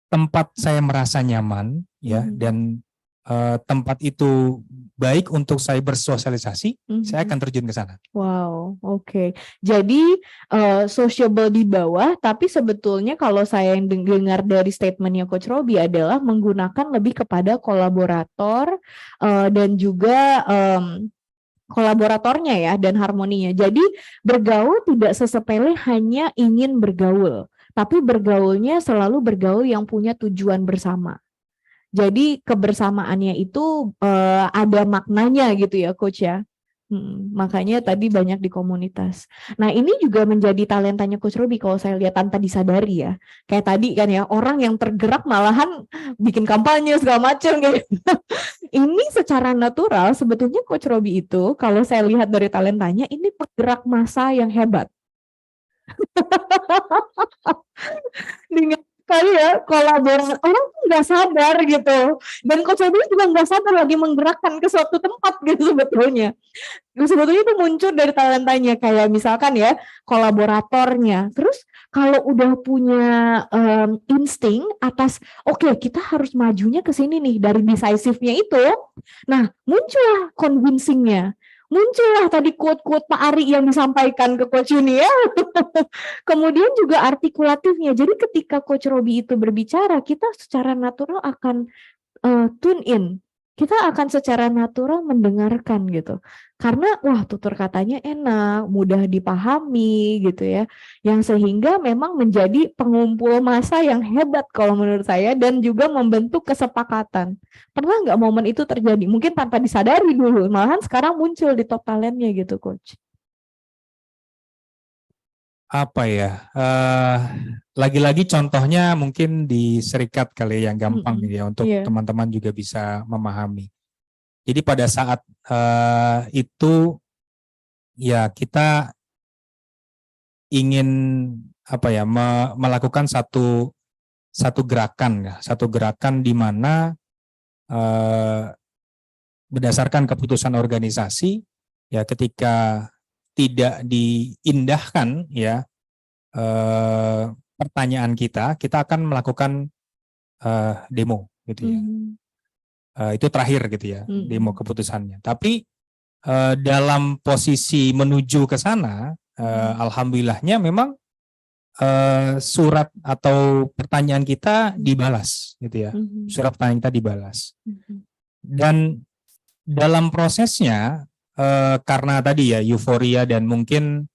tempat saya merasa nyaman ya dan tempat itu baik untuk saya bersosialisasi, saya akan terjun ke sana. Wow, oke. Jadi sociable di bawah, tapi sebetulnya kalau saya yang dengar dari statementnya Coach Robi adalah menggunakan lebih kepada kolaborator dan juga kolaboratornya ya dan harmoninya. Jadi bergaul tidak sesepele hanya ingin bergaul, tapi bergaulnya selalu bergaul yang punya tujuan bersama. Jadi kebersamaannya itu ada maknanya gitu ya Coach ya. Makanya tadi banyak di komunitas. Nah ini juga menjadi talentanya Coach Robi kalau saya lihat tanpa disadari ya. Kayak tadi kan ya, orang yang tergerak malahan bikin kampanye segala macam gitu. Ini secara natural sebetulnya Coach Robi itu kalau saya lihat dari talentanya ini penggerak massa yang hebat. Dengan kali ya kolaborasi orang tuh nggak sadar gitu, dan Coach Robi juga nggak sadar lagi menggerakkan ke suatu tempat gitu sebetulnya itu muncul dari talentanya kayak misalkan ya kolaboratornya. Terus kalau udah punya insting atas oke, kita harus majunya ke sini nih dari decisive-nya itu, nah muncullah convincing-nya. Muncullah tadi quote-quote Pak Ari yang disampaikan ke Coach Yuni ya. Kemudian juga artikulatifnya. Jadi ketika Coach Robi itu berbicara, kita secara natural akan tune in. Kita akan secara natural mendengarkan gitu. Karena wah tutur katanya enak, mudah dipahami gitu ya. Yang sehingga memang menjadi pengumpul massa yang hebat kalau menurut saya dan juga membentuk kesepakatan. Pernah nggak momen itu terjadi? Mungkin tanpa disadari dulu, malahan sekarang muncul di top talentnya gitu Coach. Apa ya? Lagi-lagi contohnya mungkin di serikat kali yang gampang gitu ya untuk teman-teman juga bisa memahami. Jadi pada saat itu ya kita ingin apa ya melakukan satu gerakan di mana berdasarkan keputusan organisasi ya ketika tidak diindahkan ya pertanyaan kita akan melakukan demo gitu ya. Itu terakhir gitu ya demo keputusannya. Tapi dalam posisi menuju ke sana, alhamdulillahnya memang surat atau pertanyaan kita dibalas gitu ya. Surat pertanyaan kita dibalas. Dan dalam prosesnya karena tadi ya euforia dan mungkin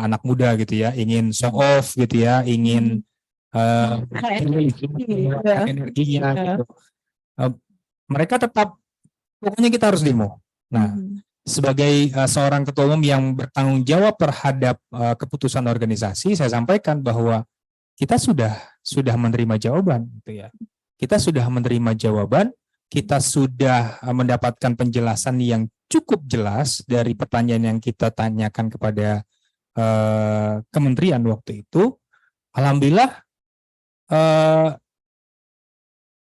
anak muda gitu ya ingin show off gitu ya, ingin energinya gitu. Mereka tetap pokoknya kita harus demo. Nah, sebagai seorang ketua umum yang bertanggung jawab terhadap keputusan organisasi, saya sampaikan bahwa kita sudah menerima jawaban gitu ya. Kita sudah menerima jawaban, kita sudah mendapatkan penjelasan yang cukup jelas dari pertanyaan yang kita tanyakan kepada kementerian waktu itu. Alhamdulillah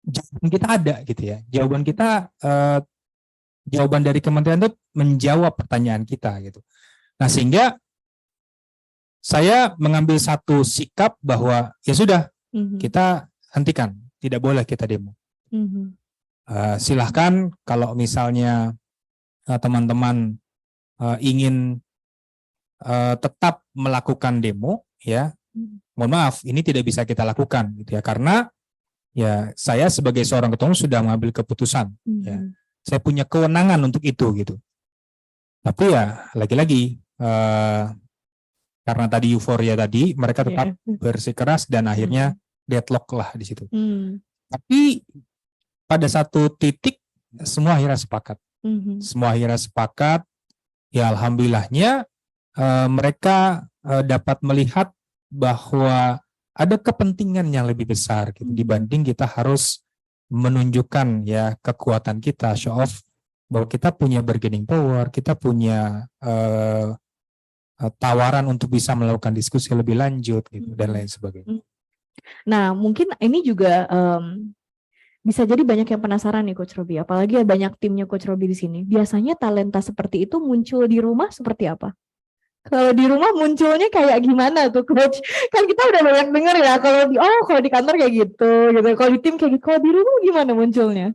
jawaban kita ada gitu ya. Jawaban dari kementerian itu menjawab pertanyaan kita gitu. Nah, sehingga saya mengambil satu sikap bahwa ya sudah kita hentikan, tidak boleh kita demo. Silahkan kalau misalnya teman-teman ingin tetap melakukan demo ya, mohon maaf ini tidak bisa kita lakukan gitu ya, karena ya saya sebagai seorang ketua umum sudah mengambil keputusan ya, saya punya kewenangan untuk itu gitu. Tapi ya lagi-lagi karena tadi euforia tadi, mereka tetap bersikeras dan akhirnya deadlock lah di situ. Tapi pada satu titik semua akhirnya sepakat. Semua akhirnya sepakat. Ya alhamdulillahnya mereka dapat melihat bahwa ada kepentingan yang lebih besar gitu, dibanding kita harus menunjukkan ya kekuatan kita, show off bahwa kita punya bargaining power, kita punya tawaran untuk bisa melakukan diskusi lebih lanjut gitu dan lain sebagainya. Nah, mungkin ini juga bisa jadi banyak yang penasaran nih Coach Robi, apalagi banyak timnya Coach Robi di sini. Biasanya talenta seperti itu muncul di rumah seperti apa? Kalau di rumah munculnya kayak gimana tuh Coach? Kan kita udah banyak dengar ya kalau di kantor kayak gitu. Kalau di tim kayak gitu. Kalau di rumah gimana munculnya?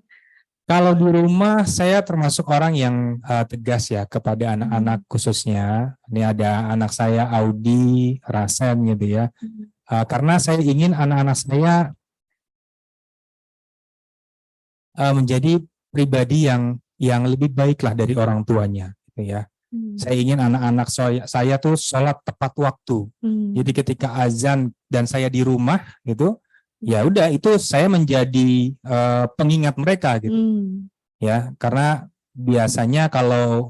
Kalau di rumah saya termasuk orang yang tegas ya kepada anak-anak khususnya. Ini ada anak saya Audi, Rasen gitu ya. Karena saya ingin anak-anak saya menjadi pribadi yang lebih baik lah dari orang tuanya gitu ya. Saya ingin anak-anak saya tuh sholat tepat waktu. Jadi ketika azan dan saya di rumah gitu, ya udah itu saya menjadi pengingat mereka gitu. Ya, karena biasanya kalau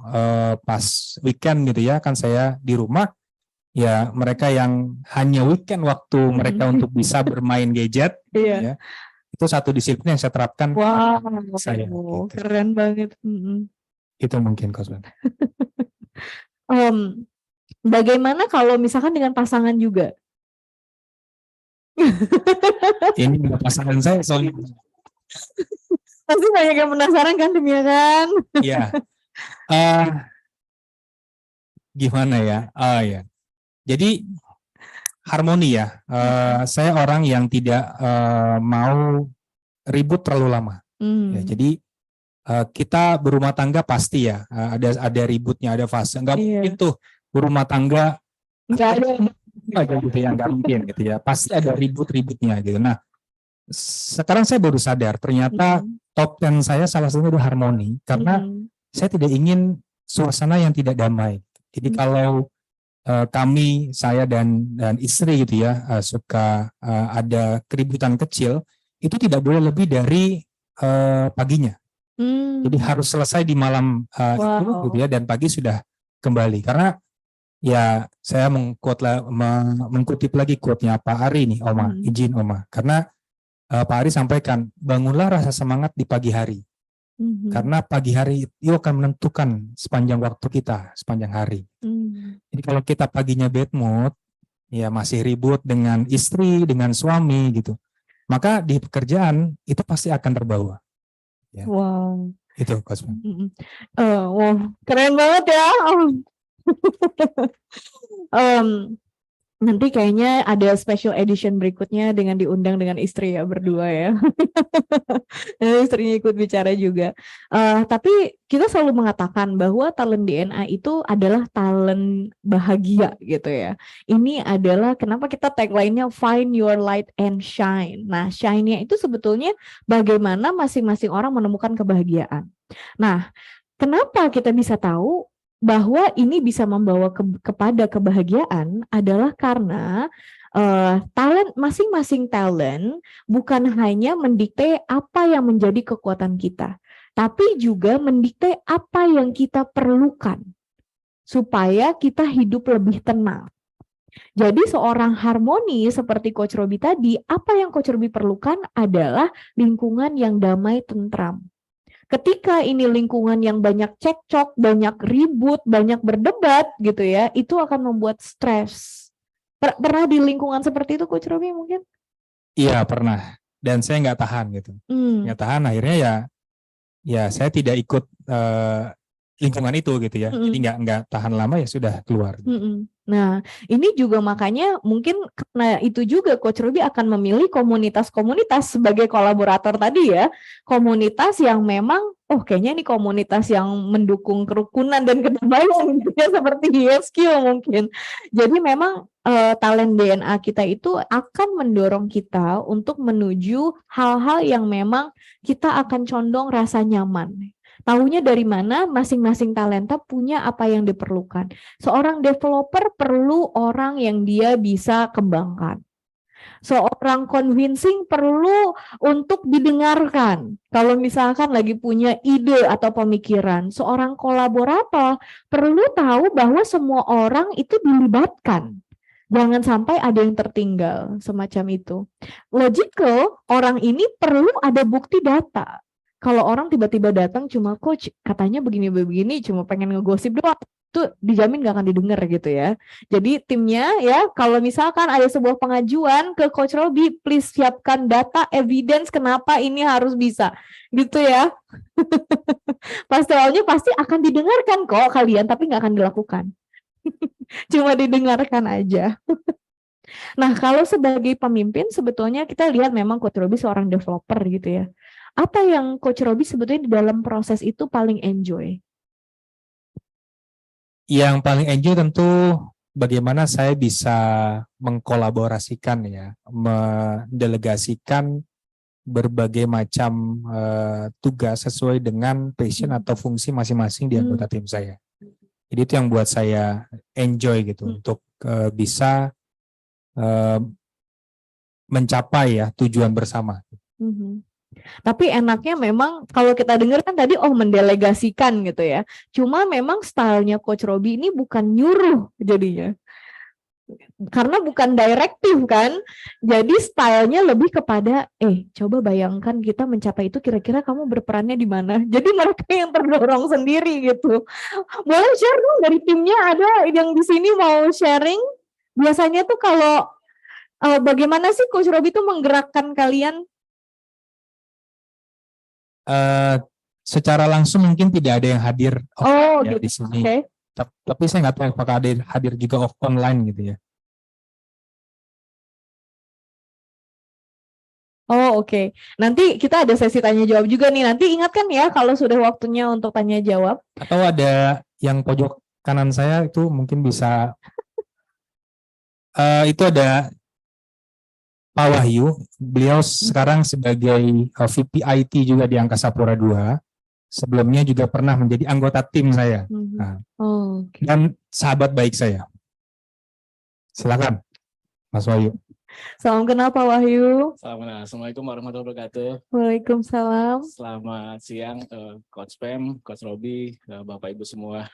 pas weekend gitu ya, kan saya di rumah, ya mereka yang hanya weekend waktu mereka untuk bisa bermain gadget, ya, itu satu disiplin yang saya terapkan. Wow, saya gitu. keren banget. Itu mungkin Coach. Bagaimana kalau misalkan dengan pasangan juga? Ini juga pasangan saya soalnya. Pasti banyak yang penasaran kan Demia kan? Iya. Gimana ya? Ya. Jadi harmoni ya. Saya orang yang tidak mau ribut terlalu lama. Ya, jadi kita berumah tangga pasti ya ada ributnya, ada fase. Enggak mungkin tuh berumah tangga Enggak ada gitu ya, enggak mungkin gitu ya. Pasti ada ribut-ributnya gitu. Nah, sekarang saya baru sadar ternyata top 10 saya salah satunya adalah harmoni, karena saya tidak ingin suasana yang tidak damai. Jadi kalau kami, saya dan istri gitu ya, suka ada keributan kecil, itu tidak boleh lebih dari paginya. Jadi harus selesai di malam itu gitu ya, dan pagi sudah kembali. Karena ya saya mengkutip lagi quote-nya Pak Ari nih, Oma, izin Oma. Karena Pak Ari sampaikan, bangunlah rasa semangat di pagi hari. Karena pagi hari itu akan menentukan sepanjang waktu kita, sepanjang hari. Jadi kalau kita paginya bad mood, ya masih ribut dengan istri, dengan suami gitu, maka di pekerjaan itu pasti akan terbawa. Ya. Wow. Itu Coach. Wow, keren banget ya. Nanti kayaknya ada special edition berikutnya dengan diundang dengan istri ya berdua ya. Dan istrinya ikut bicara juga. Tapi kita selalu mengatakan bahwa talent DNA itu adalah talent bahagia gitu ya. Ini adalah kenapa kita tagline-nya Find Your Light and Shine. Nah, shine-nya itu sebetulnya bagaimana masing-masing orang menemukan kebahagiaan. Nah, kenapa kita bisa tahu bahwa ini bisa membawa kepada kebahagiaan adalah karena talent masing-masing talent bukan hanya mendikte apa yang menjadi kekuatan kita, tapi juga mendikte apa yang kita perlukan supaya kita hidup lebih tenang. Jadi seorang harmoni seperti Coach Robi tadi, apa yang Coach Robi perlukan adalah lingkungan yang damai, tentram. Ketika ini lingkungan yang banyak cekcok, banyak ribut, banyak berdebat gitu ya, itu akan membuat stres. Pernah di lingkungan seperti itu Coach Robi mungkin? Iya pernah, dan saya nggak tahan gitu. Nggak tahan, akhirnya ya saya tidak ikut lingkungan itu gitu ya. Jadi nggak tahan lama, ya sudah keluar. Nah, ini juga makanya mungkin karena itu juga Coach Robi akan memilih komunitas-komunitas sebagai kolaborator tadi ya. Komunitas yang memang, kayaknya ini komunitas yang mendukung kerukunan dan kedamaian gitu ya, seperti HSQ mungkin. Jadi memang talent DNA kita itu akan mendorong kita untuk menuju hal-hal yang memang kita akan condong rasa nyaman. Taunya dari mana masing-masing talenta punya apa yang diperlukan. Seorang developer perlu orang yang dia bisa kembangkan. Seorang convincing perlu untuk didengarkan. Kalau misalkan lagi punya ide atau pemikiran, seorang kolaborator perlu tahu bahwa semua orang itu dilibatkan. Jangan sampai ada yang tertinggal, semacam itu. Logical, orang ini perlu ada bukti data. Kalau orang tiba-tiba datang cuma coach katanya begini-begini, cuma pengen ngegosip doang, itu dijamin gak akan didengar gitu ya. Jadi timnya ya, kalau misalkan ada sebuah pengajuan ke Coach Robi, please siapkan data, evidence kenapa ini harus bisa, gitu ya. Pasti awalnya pasti akan didengarkan kok kalian, tapi nggak akan dilakukan. Cuma didengarkan aja. Nah, kalau sebagai pemimpin sebetulnya kita lihat memang Coach Robi seorang developer gitu ya. Apa yang Coach Robi sebetulnya di dalam proses itu paling enjoy? Yang paling enjoy tentu bagaimana saya bisa mengkolaborasikan ya, mendelegasikan berbagai macam tugas sesuai dengan passion atau fungsi masing-masing di anggota tim saya. Jadi itu yang buat saya enjoy gitu untuk bisa mencapai ya tujuan bersama. Tapi enaknya memang kalau kita dengar kan tadi mendelegasikan gitu ya. Cuma memang stylenya Coach Robi ini bukan nyuruh jadinya. Karena bukan direktif kan. Jadi stylenya lebih kepada coba bayangkan kita mencapai itu kira-kira kamu berperannya di mana. Jadi mereka yang terdorong sendiri gitu. Boleh share dong dari timnya, ada yang di sini mau sharing? Biasanya tuh kalau bagaimana sih Coach Robi tuh menggerakkan kalian? Secara langsung mungkin tidak ada yang hadir gitu. di sini. Okay. Tapi saya nggak tahu apakah ada hadir juga online gitu ya. Oke. Nanti kita ada sesi tanya jawab juga nih. Nanti ingatkan ya kalau sudah waktunya untuk tanya jawab. Atau ada yang pojok kanan saya itu mungkin bisa. Itu ada Pak Wahyu, beliau sekarang sebagai VP IT juga di Angkasa Pura II. Sebelumnya juga pernah menjadi anggota tim saya. Nah, dan sahabat baik saya. Silakan, Mas Wahyu. Salam kenal Pak Wahyu. Assalamualaikum warahmatullahi wabarakatuh. Waalaikumsalam. Selamat siang, Coach Pem, Coach Robi, Bapak Ibu semua.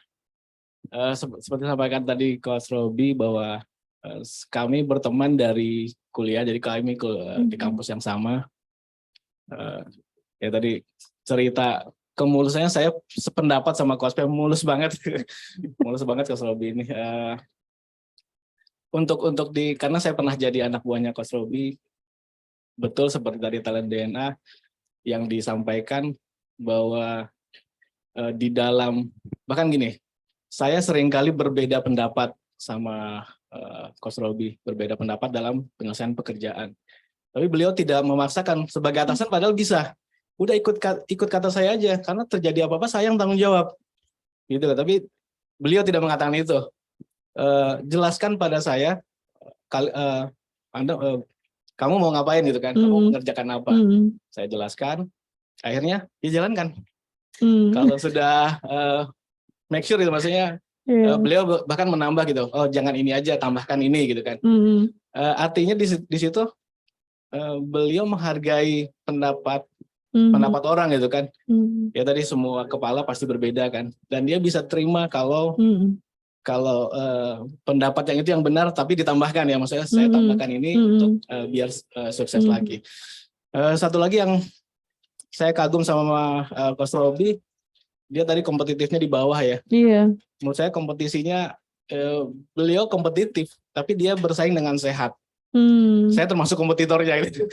Seperti disampaikan tadi Coach Robi bahwa kami berteman dari kuliah, jadi kami di kampus yang sama. Ya tadi cerita kemulusannya saya sependapat sama Coach Pem, mulus banget, mulus banget Coach Robi ini. Karena saya pernah jadi anak buahnya Coach Robi, betul seperti tadi talent DNA yang disampaikan bahwa di dalam bahkan gini, saya seringkali berbeda pendapat sama Coach Robi, berbeda pendapat dalam penyelesaian pekerjaan. Tapi beliau tidak memaksakan sebagai atasan, padahal bisa. Udah ikut kata saya aja, karena terjadi apa-apa saya yang tanggung jawab. Gitu. Tapi beliau tidak mengatakan itu. Jelaskan pada saya, kamu mau ngapain gitu kan? Kamu mengerjakan apa? Saya jelaskan. Akhirnya dijalankan. Kalau sudah make sure itu maksudnya. Beliau bahkan menambah gitu, jangan ini aja, tambahkan ini gitu kan. Artinya di situ beliau menghargai pendapat orang gitu kan. Ya tadi semua kepala pasti berbeda kan, dan dia bisa terima kalau pendapat yang itu yang benar tapi ditambahkan ya, maksudnya saya tambahkan ini untuk biar sukses lagi. Satu lagi yang saya kagum sama Coach Robi, dia tadi kompetitifnya di bawah ya. Iya. Menurut saya kompetisinya beliau kompetitif, tapi dia bersaing dengan sehat. Saya termasuk kompetitornya gitu.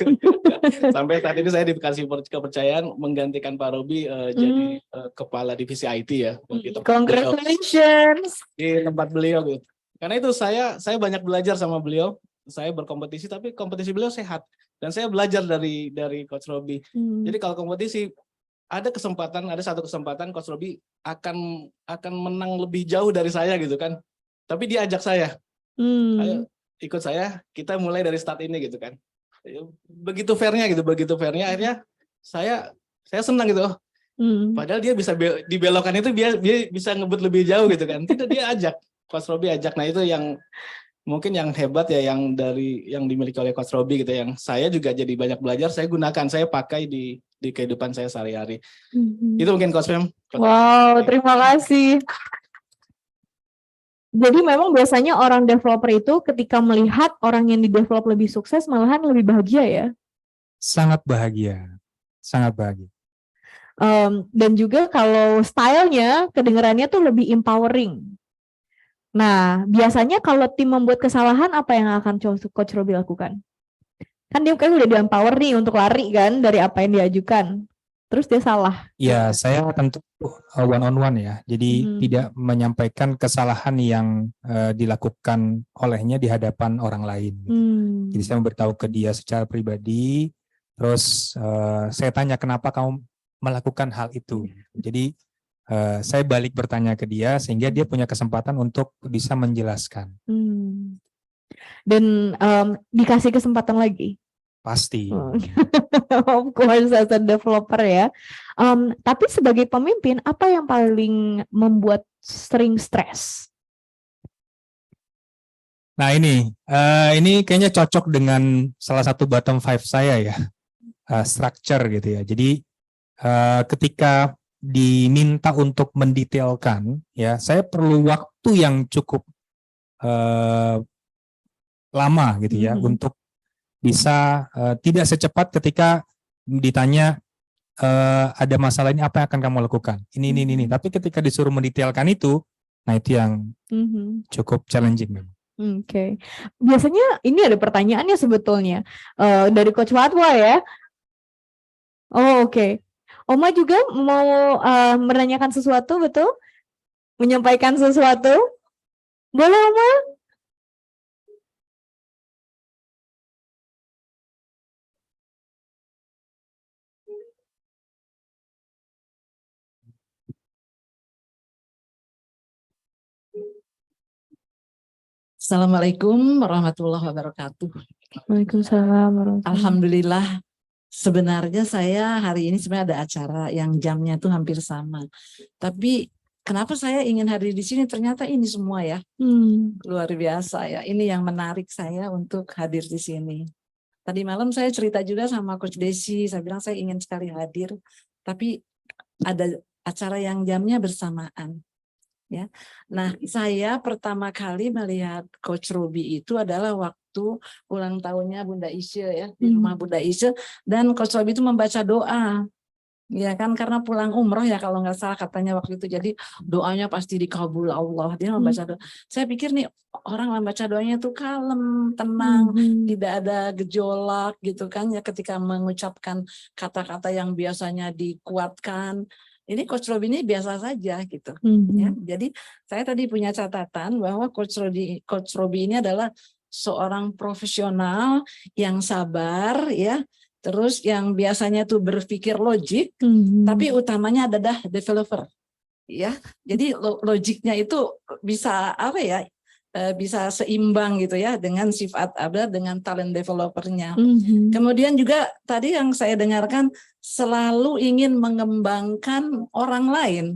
Sampai saat ini saya dikasih kepercayaan menggantikan Pak Robi jadi kepala divisi IT ya. Congratulations. Di tempat beliau gitu. Karena itu saya banyak belajar sama beliau. Saya berkompetisi tapi kompetisi beliau sehat. Dan saya belajar dari Coach Robi. Jadi kalau kompetisi ada satu kesempatan Coach Robi akan menang lebih jauh dari saya gitu kan. Tapi dia ajak saya. Ayo ikut saya, kita mulai dari start ini gitu kan. Begitu fairnya akhirnya saya senang gitu. Padahal dia bisa dibelokkan itu dia bisa ngebut lebih jauh gitu kan. Tidak, dia ajak. Coach Robi ajak. Nah itu yang mungkin yang hebat ya, yang dimiliki oleh Coach Robi gitu. Yang saya juga jadi banyak belajar. Saya gunakan, saya pakai di kehidupan saya sehari-hari. Itu mungkin Coach Pem. Wow, terima kasih. Jadi memang biasanya orang developer itu ketika melihat orang yang di-develop lebih sukses malahan lebih bahagia ya. Sangat bahagia. Sangat bahagia. Dan juga kalau stylenya kedengarannya tuh lebih empowering. Nah, biasanya kalau tim membuat kesalahan apa yang akan Coach Robi lakukan? Kan dia kan udah di-empower nih untuk lari kan dari apa yang diajukan. Terus dia salah. Ya, saya tentu one on one ya. Jadi tidak menyampaikan kesalahan yang dilakukan olehnya di hadapan orang lain. Jadi saya memberitahu ke dia secara pribadi. Terus saya tanya kenapa kamu melakukan hal itu. Jadi saya balik bertanya ke dia sehingga dia punya kesempatan untuk bisa menjelaskan. Dan dikasih kesempatan lagi. Pasti. Of course as a developer ya. Tapi sebagai pemimpin apa yang paling membuat sering stres? Nah ini kayaknya cocok dengan salah satu bottom 5 saya ya, structure gitu ya. Jadi ketika diminta untuk mendetailkan ya, saya perlu waktu yang cukup lama gitu ya untuk bisa tidak secepat ketika ditanya ada masalah ini apa yang akan kamu lakukan ini. Tapi ketika disuruh mendetailkan itu, nah itu yang cukup challenging memang. Oke. Biasanya ini ada pertanyaannya sebetulnya dari Coach Watwa ya. Oh oke. Oma juga mau menanyakan sesuatu, betul? Menyampaikan sesuatu? Boleh Oma? Assalamualaikum warahmatullahi wabarakatuh. Waalaikumsalam. Alhamdulillah. Sebenarnya saya hari ini sebenarnya ada acara yang jamnya itu hampir sama. Tapi kenapa saya ingin hadir di sini? Ternyata ini semua ya. Luar biasa ya. Ini yang menarik saya untuk hadir di sini. Tadi malam saya cerita juga sama Coach Desi. Saya bilang saya ingin sekali hadir. Tapi ada acara yang jamnya bersamaan. Ya. Nah, saya pertama kali melihat Coach Robi itu adalah waktu ulang tahunnya Bunda Isya ya, di rumah Bunda Isya, dan Coach Robi itu membaca doa. Ya kan, karena pulang umroh ya kalau nggak salah katanya waktu itu, jadi doanya pasti dikabul Allah. Dia membaca doa. Saya pikir nih orang membaca doanya itu kalem, tenang, tidak ada gejolak gitu kan ya ketika mengucapkan kata-kata yang biasanya dikuatkan. Ini Coach Robi ini biasa saja gitu. Ya. Jadi saya tadi punya catatan bahwa Coach Robi ini adalah seorang profesional yang sabar ya, terus yang biasanya tuh berpikir logik, tapi utamanya adalah developer. Ya. Jadi logiknya itu bisa apa ya? Bisa seimbang gitu ya dengan sifat ada dengan talent developernya. Kemudian juga tadi yang saya dengarkan selalu ingin mengembangkan orang lain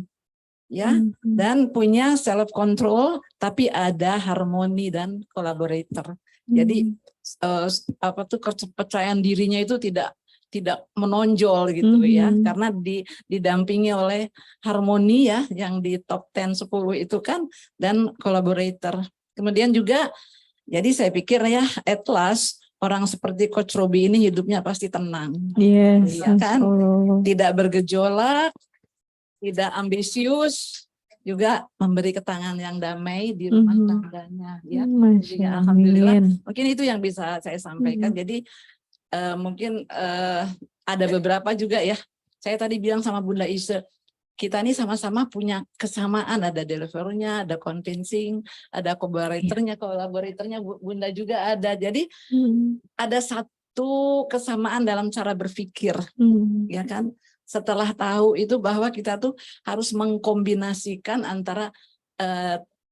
ya, dan punya self control tapi ada harmoni dan collaborator. Jadi apa tuh kepercayaan dirinya itu tidak menonjol gitu ya, karena didampingi oleh harmoni ya yang di top 10 10 itu kan, dan collaborator. Kemudian juga, jadi saya pikir ya, at last orang seperti Coach Robi ini hidupnya pasti tenang. Yes, ya kan? Tidak bergejolak, tidak ambisius, juga memberi ketangan yang damai di rumah tangganya. Ya. Jadi, alhamdulillah, mungkin itu yang bisa saya sampaikan. Jadi mungkin ada beberapa juga ya. Saya tadi bilang sama Bunda Isya, kita ini sama-sama punya kesamaan, ada delivernya, ada convincing, ada kolaboratornya Bunda juga ada. Jadi ada satu kesamaan dalam cara berpikir, ya kan? Setelah tahu itu bahwa kita tuh harus mengkombinasikan antara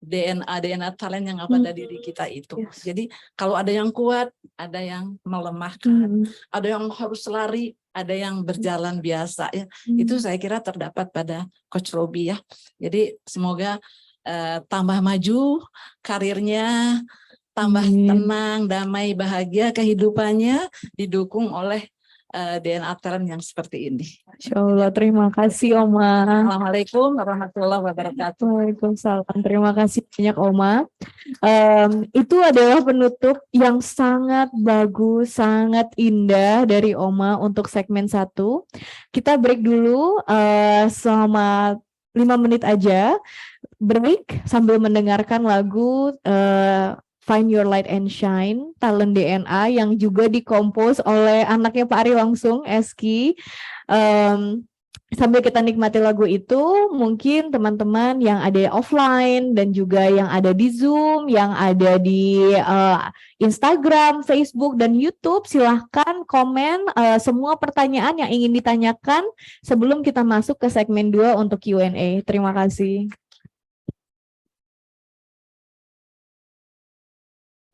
DNA talent yang ada pada diri kita itu. Jadi kalau ada yang kuat, ada yang melemahkan, ada yang harus lari, ada yang berjalan biasa ya. Itu saya kira terdapat pada Coach Robi ya. Jadi semoga tambah maju karirnya, tambah tenang, damai, bahagia kehidupannya, didukung oleh DNA Talent yang seperti ini. Insya Allah, terima kasih Oma. Assalamualaikum warahmatullahi wabarakatuh. Waalaikumsalam. Terima kasih banyak Oma. Itu adalah penutup yang sangat bagus, sangat indah dari Oma untuk segmen 1. Kita break dulu selama 5 menit aja. Break sambil mendengarkan lagu Find Your Light and Shine, Talent DNA yang juga dikompos oleh anaknya Pak Ari langsung, Eski. Sambil kita nikmati lagu itu, mungkin teman-teman yang ada offline dan juga yang ada di Zoom, yang ada di Instagram, Facebook, dan YouTube, silahkan komen semua pertanyaan yang ingin ditanyakan sebelum kita masuk ke segmen 2 untuk Q&A. Terima kasih.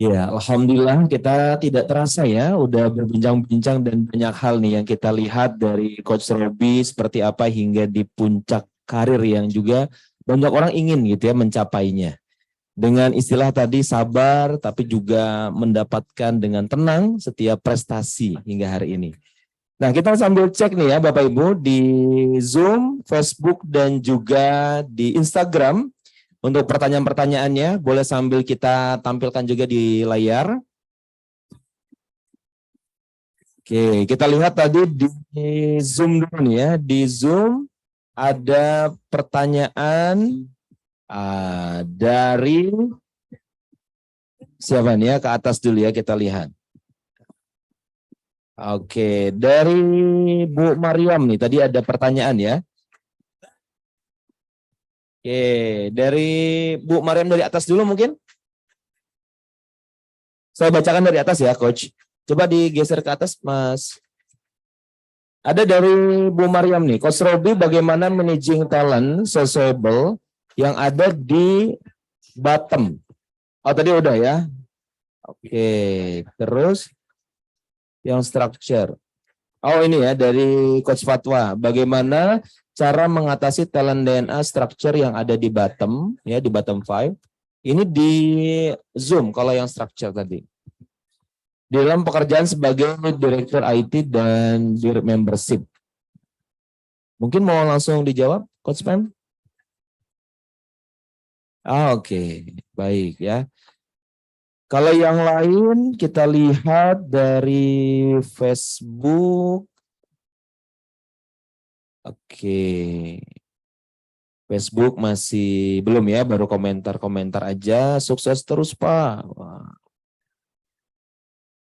Ya, alhamdulillah kita tidak terasa ya, udah berbincang-bincang dan banyak hal nih yang kita lihat dari Coach Robi seperti apa hingga di puncak karir yang juga banyak orang ingin gitu ya mencapainya. Dengan istilah tadi sabar tapi juga mendapatkan dengan tenang setiap prestasi hingga hari ini. Nah, kita sambil cek nih ya Bapak Ibu di Zoom, Facebook dan juga di Instagram. Untuk pertanyaan-pertanyaannya, boleh sambil kita tampilkan juga di layar. Oke, kita lihat tadi di Zoom dulu nih ya. Di Zoom ada pertanyaan dari siapa nih ya? Ke atas dulu ya, kita lihat. Oke, dari Bu Mariam nih, tadi ada pertanyaan ya. Oke, dari Bu Mariam dari atas dulu mungkin. Saya bacakan dari atas ya, Coach. Coba digeser ke atas, Mas. Ada dari Bu Mariam nih, Coach Robi bagaimana managing talent sociable yang ada di bottom. Oh, tadi udah ya. Oke, terus yang structure. Oh, ini ya dari Coach Fatwa. Bagaimana cara mengatasi talent DNA structure yang ada di bottom, ya di bottom 5. Ini di Zoom kalau yang structure tadi. Di dalam pekerjaan sebagai Direktur IT dan Direct Membership. Mungkin mau langsung dijawab, Coach Pam? Oke, baik ya. Kalau yang lain kita lihat dari Facebook. Oke. Facebook masih belum ya, baru komentar-komentar aja. Sukses terus, Pak. Wah.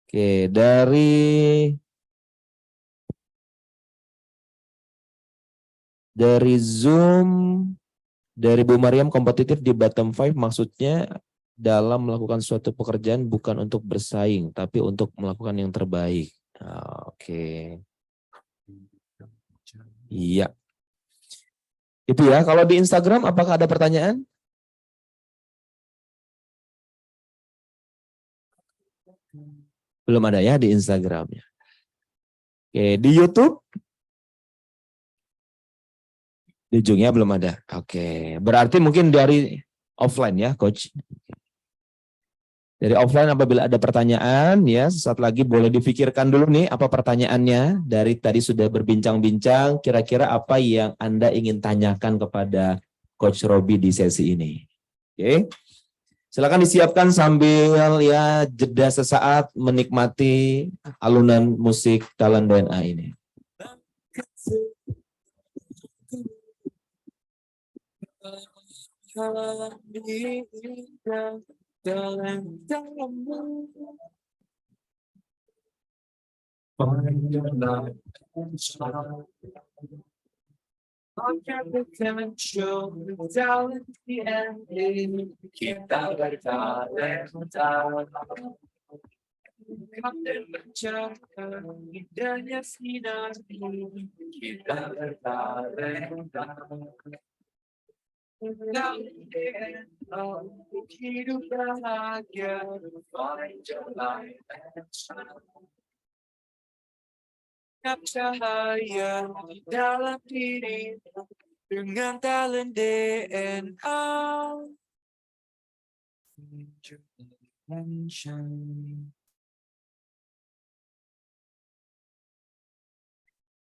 Oke, dari Zoom, dari Bu Mariam kompetitif di bottom 5 maksudnya dalam melakukan suatu pekerjaan bukan untuk bersaing, tapi untuk melakukan yang terbaik. Oke. Iya. Itu ya, kalau di Instagram apakah ada pertanyaan? Belum ada ya di Instagramnya. Oke, di YouTube? Di ujungnya belum ada. Oke, berarti mungkin dari offline ya, Coach. Dari offline apabila ada pertanyaan ya, sesaat lagi boleh difikirkan dulu nih apa pertanyaannya. Dari tadi sudah berbincang-bincang, kira-kira apa yang Anda ingin tanyakan kepada Coach Robi di sesi ini. Oke. Silakan disiapkan sambil ya jeda sesaat menikmati alunan musik Talent DNA ini. Hidup bahagia, find your light and shine. Senyap cahaya dalam diri dengan talent DNA.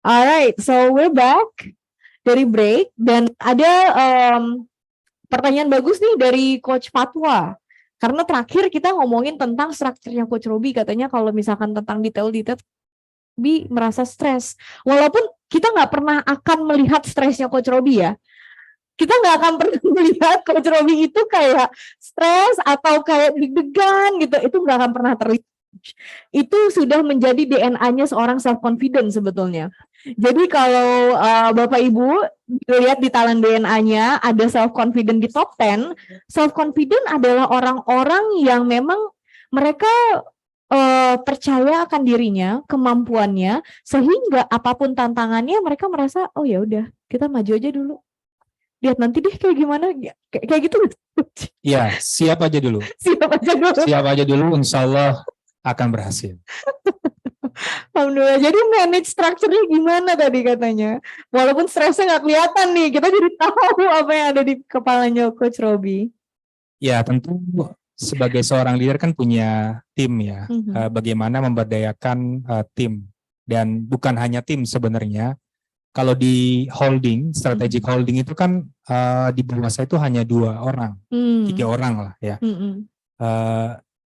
Alright, so we're back dari break dan ada pertanyaan bagus nih dari Coach Fatwa. Karena terakhir kita ngomongin tentang strukturnya Coach Robi, katanya kalau misalkan tentang detail-detail Robi merasa stres. Walaupun kita nggak pernah akan melihat stresnya Coach Robi ya. Kita nggak akan pernah melihat Coach Robi itu kayak stres atau kayak deg-degan gitu. Itu nggak akan pernah terlihat. Itu sudah menjadi DNA-nya seorang self-confident sebetulnya. Jadi kalau Bapak Ibu lihat di talent DNA-nya ada self-confident di top 10, self-confident adalah orang-orang yang memang mereka percaya akan dirinya, kemampuannya, sehingga apapun tantangannya mereka merasa, oh ya udah, kita maju aja dulu. Lihat nanti deh kayak gimana, kayak gitu. Ya, siap aja dulu. Siap aja dulu. Siap aja dulu, insya Allah akan berhasil. Alhamdulillah. Jadi manage strukturnya gimana tadi katanya. Walaupun stresnya nggak kelihatan nih, kita jadi tahu apa yang ada di kepalanya Coach Robi. Ya, tentu sebagai seorang leader kan punya tim ya. Bagaimana memberdayakan tim. Dan bukan hanya tim sebenarnya. Kalau di holding, strategic holding itu kan di bawah saya itu hanya 2 orang, 3 orang lah ya.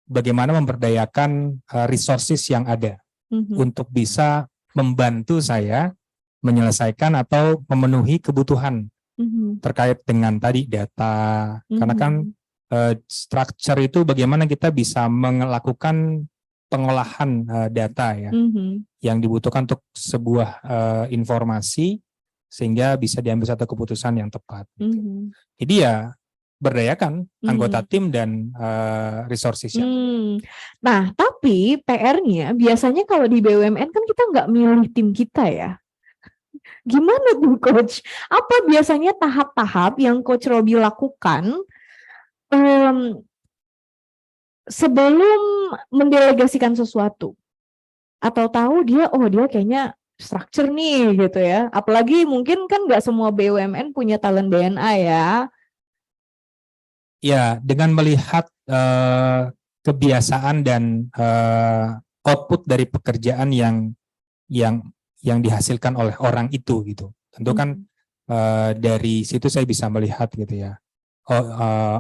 Bagaimana memberdayakan resources yang ada untuk bisa membantu saya menyelesaikan atau memenuhi kebutuhan terkait dengan tadi data. Karena kan structure itu bagaimana kita bisa melakukan pengolahan data ya yang dibutuhkan untuk sebuah informasi sehingga bisa diambil satu keputusan yang tepat. Jadi ya berdayakan anggota tim dan resources yang Nah, tapi PR-nya biasanya kalau di BUMN kan kita nggak milih tim kita ya. Gimana tuh Coach? Apa biasanya tahap-tahap yang Coach Robi lakukan sebelum mendelegasikan sesuatu? Atau tahu dia, oh dia kayaknya structure nih gitu ya. Apalagi mungkin kan nggak semua BUMN punya talent DNA ya. Ya, dengan melihat kebiasaan dan output dari pekerjaan yang dihasilkan oleh orang itu gitu. Tentu kan dari situ saya bisa melihat gitu ya.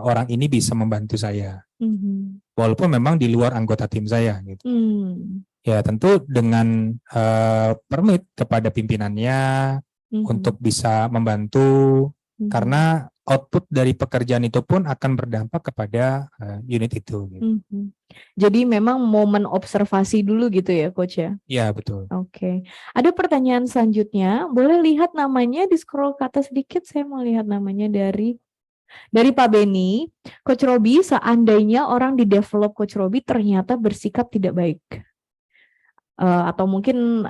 Orang ini bisa membantu saya. Walaupun memang di luar anggota tim saya gitu. Ya, tentu dengan permit kepada pimpinannya untuk bisa membantu karena output dari pekerjaan itu pun akan berdampak kepada unit itu. Gitu. Jadi memang momen observasi dulu gitu ya Coach ya? Ya, betul. Oke. Ada pertanyaan selanjutnya, boleh lihat namanya, di scroll ke atas sedikit, saya mau lihat namanya dari Pak Beni. Coach Robi, seandainya orang di develop Coach Robi ternyata bersikap tidak baik. Atau mungkin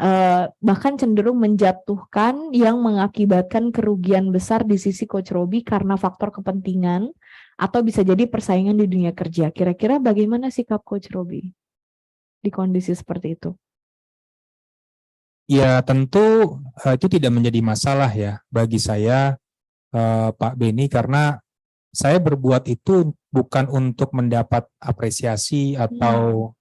bahkan cenderung menjatuhkan yang mengakibatkan kerugian besar di sisi Coach Robi karena faktor kepentingan atau bisa jadi persaingan di dunia kerja. Kira-kira bagaimana sikap Coach Robi di kondisi seperti itu? Ya, tentu itu tidak menjadi masalah ya bagi saya, Pak Beni, karena saya berbuat itu bukan untuk mendapat apresiasi atau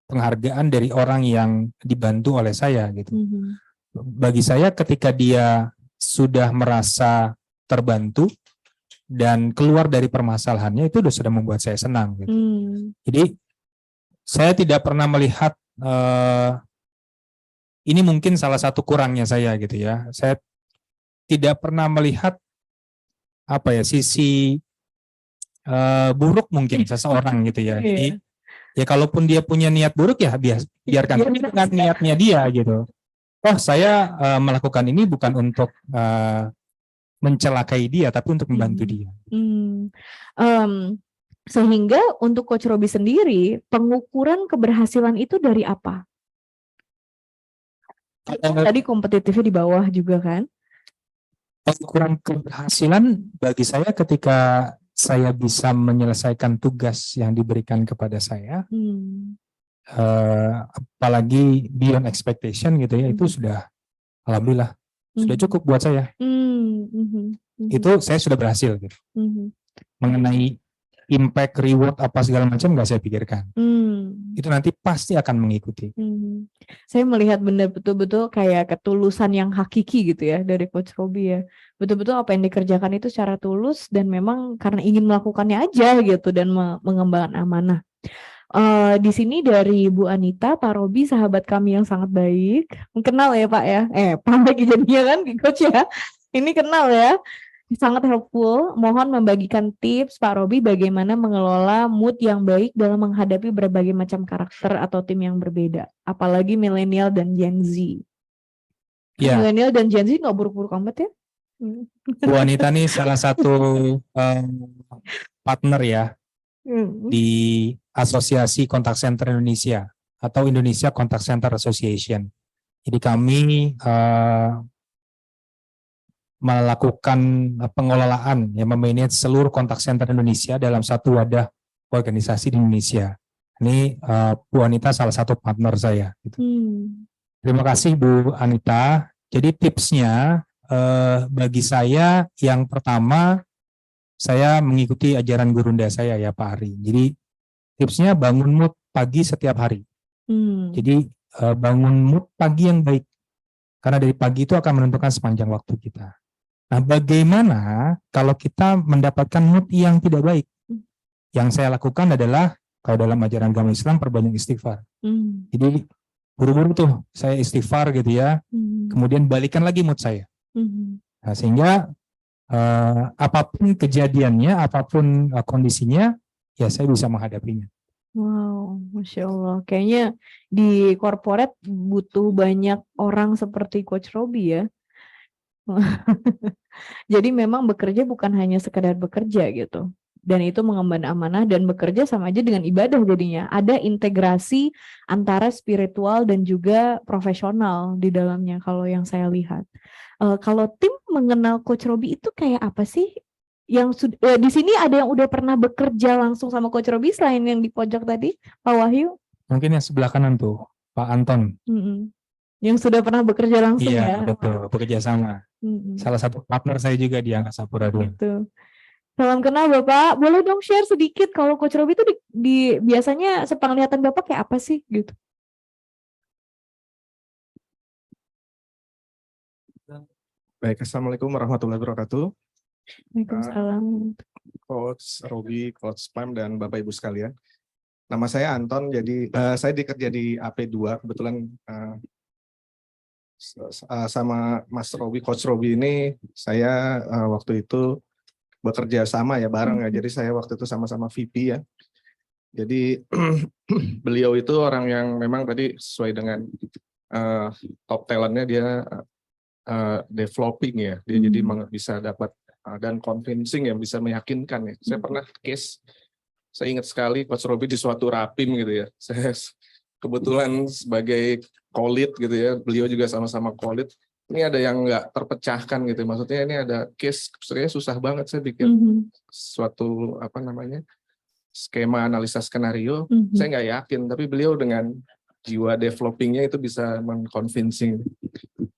penghargaan dari orang yang dibantu oleh saya gitu. Bagi saya ketika dia sudah merasa terbantu dan keluar dari permasalahannya itu sudah membuat saya senang gitu. Jadi saya tidak pernah melihat ini mungkin salah satu kurangnya saya gitu ya. Saya tidak pernah melihat apa ya sisi buruk mungkin seseorang gitu ya. Jadi ya kalaupun dia punya niat buruk ya biarkan dengan niatnya dia gitu. Oh saya melakukan ini bukan untuk mencelakai dia tapi untuk membantu dia. Sehingga untuk Coach Robi sendiri pengukuran keberhasilan itu dari apa? Tadi kompetitifnya di bawah juga kan? Pengukuran keberhasilan bagi saya ketika saya bisa menyelesaikan tugas yang diberikan kepada saya, apalagi beyond expectation gitu ya, itu sudah alhamdulillah sudah cukup buat saya. Itu saya sudah berhasil gitu. Mengenai impact, reward apa segala macam nggak saya pikirkan. Itu nanti pasti akan mengikuti. Saya melihat benar betul-betul kayak ketulusan yang hakiki gitu ya dari Coach Robi ya. Betul-betul apa yang dikerjakan itu secara tulus dan memang karena ingin melakukannya aja gitu dan mengembangkan amanah. Di sini dari Bu Anita, Pak Robi sahabat kami yang sangat baik. Kenal ya Pak ya? Pak lagi jadinya kan Coach ya. Ini kenal ya. Sangat helpful. Mohon membagikan tips Pak Robi bagaimana mengelola mood yang baik dalam menghadapi berbagai macam karakter atau tim yang berbeda. Apalagi milenial dan Gen Z. Ya. Milenial dan Gen Z nggak buruk-buruk amat ya? Bu Anita nih salah satu partner ya di Asosiasi Contact Center Indonesia atau Indonesia Contact Center Association. Jadi kami melakukan pengelolaan yang memanage seluruh contact center Indonesia dalam satu wadah organisasi di Indonesia. Ini Bu Anita salah satu partner saya. Gitu. Terima kasih Bu Anita. Jadi tipsnya bagi saya yang pertama, saya mengikuti ajaran gurunda saya ya Pak Ari. Jadi tipsnya bangun mood pagi setiap hari. Jadi bangun mood pagi yang baik. Karena dari pagi itu akan menentukan sepanjang waktu kita. Nah, bagaimana kalau kita mendapatkan mood yang tidak baik? Yang saya lakukan adalah, kalau dalam ajaran agama Islam, perbanyak istighfar. Jadi, buru-buru tuh saya istighfar gitu ya, kemudian balikan lagi mood saya. Nah, sehingga apapun kejadiannya, apapun kondisinya, ya saya bisa menghadapinya. Wow, Masya Allah. Kayaknya di corporate butuh banyak orang seperti Coach Robi ya. Jadi memang bekerja bukan hanya sekedar bekerja gitu. Dan itu mengemban amanah dan bekerja sama aja dengan ibadah jadinya. Ada integrasi antara spiritual dan juga profesional di dalamnya kalau yang saya lihat. Kalau tim mengenal Coach Robi itu kayak apa sih? Yang di sini ada yang udah pernah bekerja langsung sama Coach Robi selain yang di pojok tadi, Pak Wahyu? Mungkin yang sebelah kanan tuh, Pak Anton. Yang sudah pernah bekerja langsung ya? Iya, betul, bekerja sama. Salah satu partner saya juga di Angkasa Pura II. Gitu. Salam kenal Bapak. Boleh dong share sedikit kalau Coach Robi itu biasanya sepenglihatan Bapak kayak apa sih gitu? Baik, Assalamualaikum warahmatullahi wabarakatuh. Waalaikumsalam. Coach Robi, Coach Pam, dan Bapak Ibu sekalian. Nama saya Anton, jadi saya dikerja di AP2, kebetulan sama Mas Robi, Coach Robi ini saya waktu itu bekerja sama ya bareng ya, jadi saya waktu itu sama-sama VP ya. Jadi beliau itu orang yang memang tadi sesuai dengan top talentnya dia developing ya, dia jadi bisa dapat dan convincing yang bisa meyakinkan ya. Saya pernah case, saya ingat sekali Coach Robi di suatu rapim gitu ya. Saya kebetulan sebagai kolit gitu ya, beliau juga sama-sama kolit. Ini ada yang nggak terpecahkan gitu. Maksudnya ini ada case, sebenarnya susah banget saya bikin suatu skema analisa skenario. Saya nggak yakin, tapi beliau dengan jiwa developingnya itu bisa mengconvincing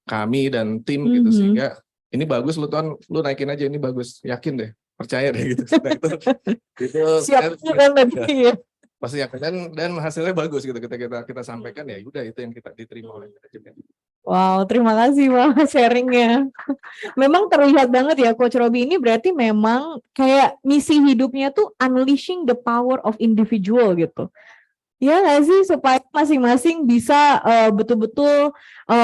kami dan tim gitu, sehingga ini bagus lu Ton, lu naikin aja, ini bagus, yakin deh, percaya deh gitu. Nah, itu siap kan tadi ya. Pasti yakin dan hasilnya bagus gitu, kita sampaikan ya udah itu yang kita diterima oleh manajemen. Wow, terima kasih Pak sharingnya. Memang terlihat banget ya Coach Robi ini berarti memang kayak misi hidupnya tuh unleashing the power of individual gitu. Ya nggak sih, supaya masing-masing bisa betul-betul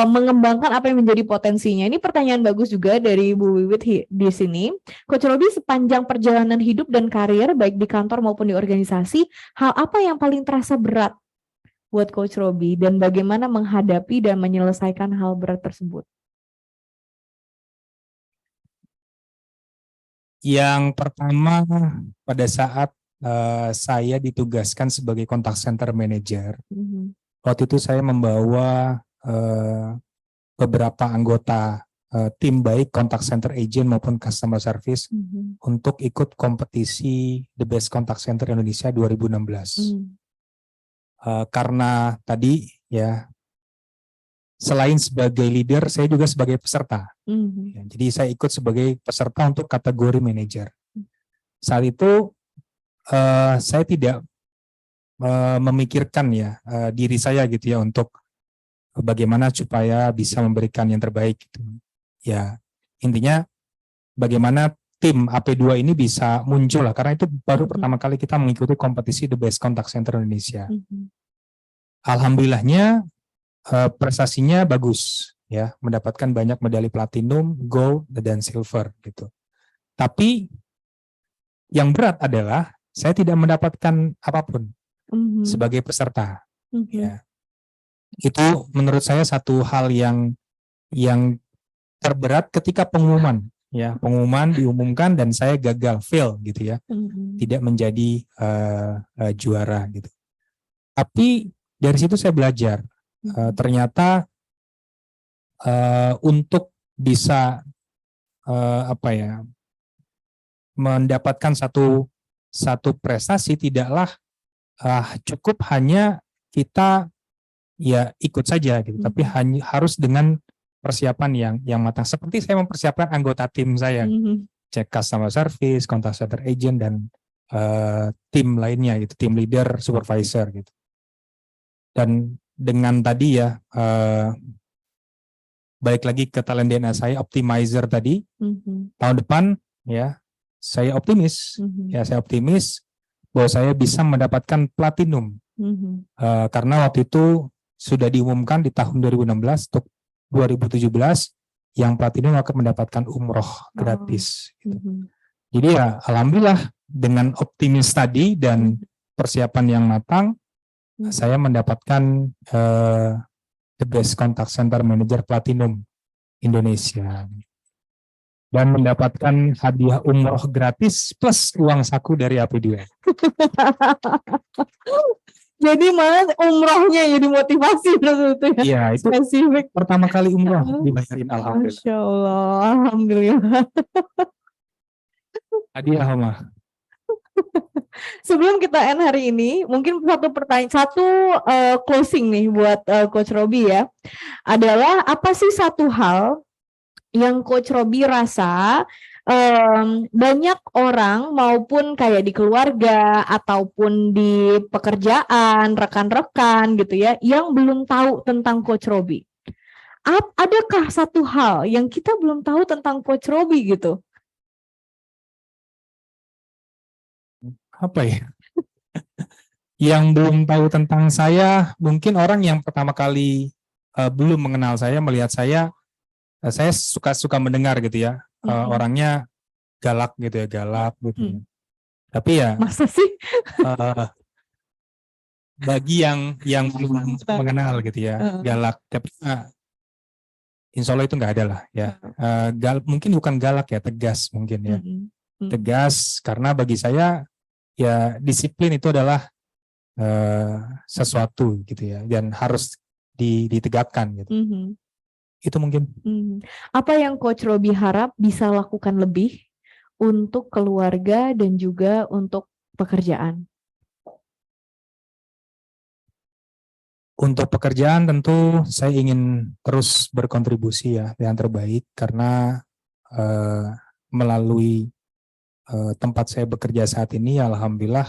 mengembangkan apa yang menjadi potensinya. Ini pertanyaan bagus juga dari Bu Wiwit di sini. Coach Robi, sepanjang perjalanan hidup dan karir baik di kantor maupun di organisasi, hal apa yang paling terasa berat buat Coach Robi dan bagaimana menghadapi dan menyelesaikan hal berat tersebut? Yang pertama, pada saat saya ditugaskan sebagai contact center manager. Waktu itu saya membawa beberapa anggota tim baik contact center agent maupun customer service untuk ikut kompetisi The Best Contact Center Indonesia 2016. karena tadi ya selain sebagai leader, saya juga sebagai peserta. Ya, jadi saya ikut sebagai peserta untuk kategori manajer. Saat itu saya tidak memikirkan ya diri saya gitu ya untuk bagaimana supaya bisa memberikan yang terbaik gitu. Ya intinya bagaimana tim AP2 ini bisa muncul lah, karena itu baru pertama kali kita mengikuti kompetisi The Best Contact Center Indonesia. Alhamdulillahnya prestasinya bagus ya, mendapatkan banyak medali platinum, gold dan silver gitu. Tapi yang berat adalah saya tidak mendapatkan apapun sebagai peserta. Ya. Itu menurut saya satu hal yang terberat ketika pengumuman. Ya, pengumuman diumumkan dan saya gagal, fail gitu ya, tidak menjadi juara gitu. Tapi dari situ saya belajar, ternyata untuk bisa mendapatkan satu prestasi tidaklah cukup hanya kita ya ikut saja gitu, tapi harus dengan persiapan yang matang. Seperti saya mempersiapkan anggota tim saya, cek customer service, contact center agent dan tim lainnya gitu, tim leader, supervisor gitu. Dan dengan tadi ya balik lagi ke talent DNA saya, optimizer tadi, tahun depan ya saya optimis, ya saya optimis bahwa saya bisa mendapatkan platinum karena waktu itu sudah diumumkan di tahun 2016 untuk 2017 yang platinum akan mendapatkan umroh gratis. Gitu. Jadi ya alhamdulillah dengan optimis tadi dan persiapan yang matang, saya mendapatkan The Best Contact Center Manager Platinum Indonesia dan mendapatkan hadiah umroh gratis plus uang saku dari AP2. Jadi malah umrohnya jadi motivasi terus itu ya. Iya, itu spesifik. Pertama kali umroh dibayarin, alhamdulillah. Masya Allah, alhamdulillah. Hadiah Oma. Sebelum kita end hari ini, mungkin satu pertanyaan, closing nih buat Coach Robby ya. Adalah apa sih satu hal yang Coach Robby rasa banyak orang maupun kayak di keluarga ataupun di pekerjaan, rekan-rekan gitu ya, yang belum tahu tentang Coach Robby. Adakah satu hal yang kita belum tahu tentang Coach Robby gitu? Apa ya? Yang belum tahu tentang saya, mungkin orang yang pertama kali belum mengenal saya, melihat saya suka mendengar gitu ya. Orangnya galak gitu ya, galak gitu. Tapi ya masa sih? Bagi yang belum mengenal gitu ya, galak. Tapi insya Allah itu nggak ada lah ya. Mungkin bukan galak ya, tegas mungkin ya. Tegas karena bagi saya ya disiplin itu adalah sesuatu gitu ya, dan harus ditegakkan gitu. Itu mungkin. Apa yang Coach Robby harap bisa lakukan lebih untuk keluarga dan juga untuk pekerjaan? Untuk pekerjaan tentu saya ingin terus berkontribusi ya yang terbaik, karena melalui tempat saya bekerja saat ini, alhamdulillah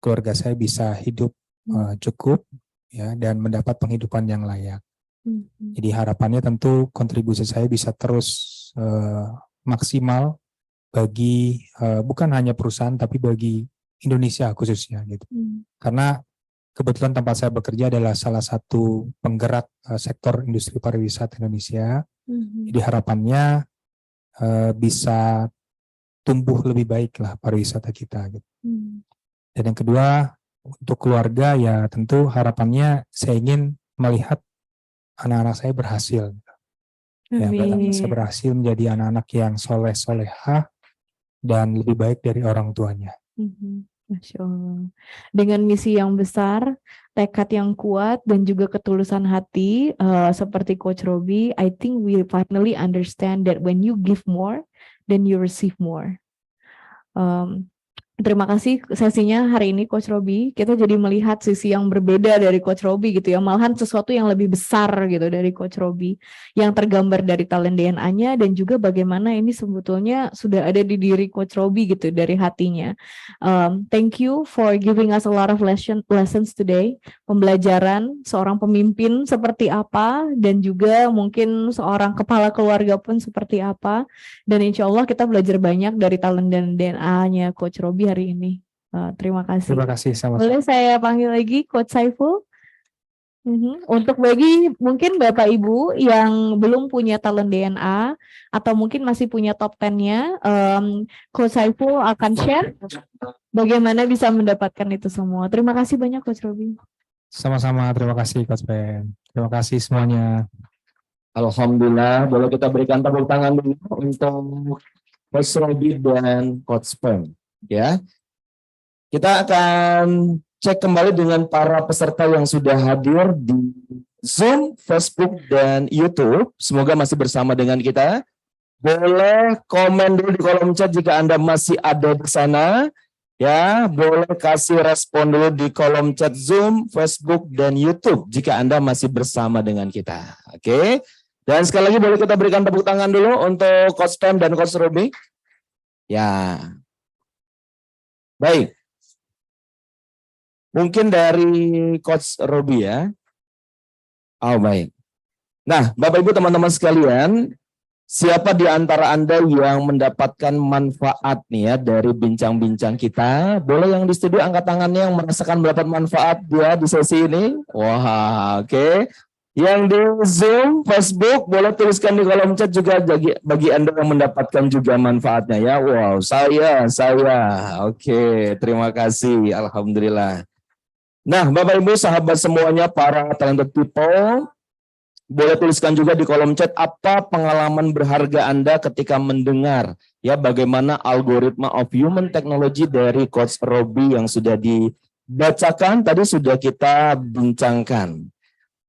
keluarga saya bisa hidup cukup ya, dan mendapat penghidupan yang layak. Jadi harapannya tentu kontribusi saya bisa terus maksimal bagi bukan hanya perusahaan tapi bagi Indonesia khususnya gitu. Karena kebetulan tempat saya bekerja adalah salah satu penggerak sektor industri pariwisata Indonesia. Jadi harapannya bisa tumbuh lebih baik lah pariwisata kita gitu. Dan yang kedua, untuk keluarga ya tentu harapannya saya ingin melihat anak-anak saya berhasil. Ya, anak-anak saya berhasil menjadi anak-anak yang soleh-solehah dan lebih baik dari orang tuanya. Masya Allah. Dengan misi yang besar, tekad yang kuat, dan juga ketulusan hati, seperti Coach Robby, I think we finally understand that when you give more, then you receive more. Terima kasih sesinya hari ini Coach Robi. Kita jadi melihat sisi yang berbeda dari Coach Robi gitu ya. Malahan sesuatu yang lebih besar gitu dari Coach Robi. Yang tergambar dari talent DNA-nya dan juga bagaimana ini sebetulnya sudah ada di diri Coach Robi gitu dari hatinya. Thank you for giving us a lot of lessons today. Pembelajaran seorang pemimpin seperti apa dan juga mungkin seorang kepala keluarga pun seperti apa. Dan insya Allah kita belajar banyak dari talent dan DNA-nya Coach Robi hari ini. Terima kasih. Terima kasih sama-sama. Boleh saya panggil lagi Coach Saiful? Untuk bagi mungkin Bapak Ibu yang belum punya talent DNA atau mungkin masih punya top 10-nya, Coach Saiful akan share bagaimana bisa mendapatkan itu semua. Terima kasih banyak Coach Robi. Sama-sama, terima kasih Coach Ben. Terima kasih semuanya. Alhamdulillah, boleh kita berikan tepuk tangan dulu untuk Coach Robi dan Coach Pem. Ya, kita akan cek kembali dengan para peserta yang sudah hadir di Zoom, Facebook, dan YouTube. Semoga masih bersama dengan kita. Boleh komen dulu di kolom chat jika Anda masih ada di sana. Ya, boleh kasih respon dulu di kolom chat Zoom, Facebook, dan YouTube jika Anda masih bersama dengan kita. Oke. Dan sekali lagi boleh kita berikan tepuk tangan dulu untuk Coach Pem dan Coach Robi. Ya. Baik. Mungkin dari Coach Robi ya. Oh, baik. Nah, Bapak Ibu teman-teman sekalian, siapa di antara Anda yang mendapatkan manfaat nih ya dari bincang-bincang kita? Boleh yang di studio angkat tangannya yang merasakan mendapat manfaat ya di sesi ini? Wah, oke. Yang di Zoom, Facebook, boleh tuliskan di kolom chat juga bagi Anda yang mendapatkan juga manfaatnya ya. Wow, saya. Oke, terima kasih. Alhamdulillah. Nah, Bapak Ibu, sahabat semuanya, para talented people, boleh tuliskan juga di kolom chat apa pengalaman berharga Anda ketika mendengar ya bagaimana algoritma of human technology dari Coach Robi yang sudah dibacakan, tadi sudah kita bincangkan.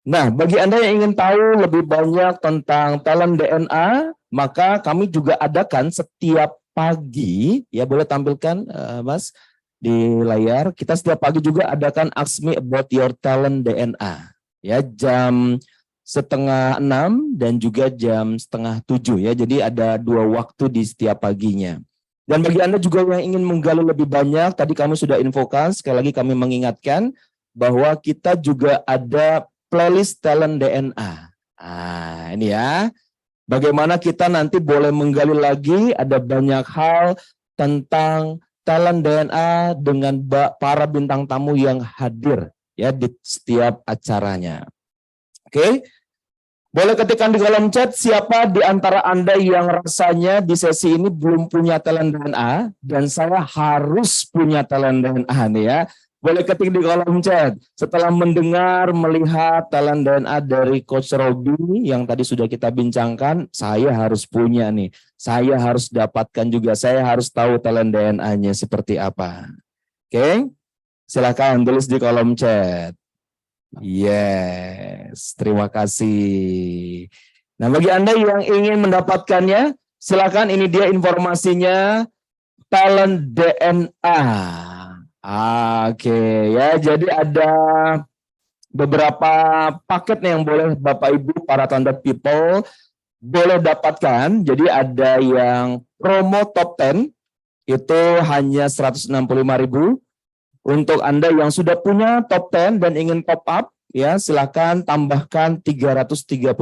Nah, bagi Anda yang ingin tahu lebih banyak tentang talent DNA, maka kami juga adakan setiap pagi, ya boleh tampilkan Mas di layar, kita setiap pagi juga adakan Ask Me About Your Talent DNA, ya jam 5:30 dan juga jam 6:30 ya, jadi ada 2 waktu di setiap paginya. Dan bagi Anda juga yang ingin menggali lebih banyak, tadi kami sudah infokan, sekali lagi kami mengingatkan bahwa kita juga ada playlist talent DNA. Nah, ini ya. Bagaimana kita nanti boleh menggali lagi, ada banyak hal tentang talent DNA dengan para bintang tamu yang hadir ya di setiap acaranya. Oke. Boleh ketikkan di kolom chat siapa di antara Anda yang rasanya di sesi ini belum punya talent DNA dan saya harus punya talent DNA nih ya. Boleh ketik di kolom chat. Setelah mendengar, melihat talent DNA dari Coach Robi yang tadi sudah kita bincangkan, saya harus punya nih. Saya harus dapatkan juga. Saya harus tahu talent DNA-nya seperti apa. Oke? Silakan tulis di kolom chat. Yes, terima kasih. Nah, bagi Anda yang ingin mendapatkannya, silakan ini dia informasinya talent DNA. Oke, ya, jadi ada beberapa paket yang boleh Bapak Ibu para talented people boleh dapatkan. Jadi ada yang promo top 10 itu hanya 165.000. Untuk Anda yang sudah punya top 10 dan ingin top up, ya silakan tambahkan 335.000.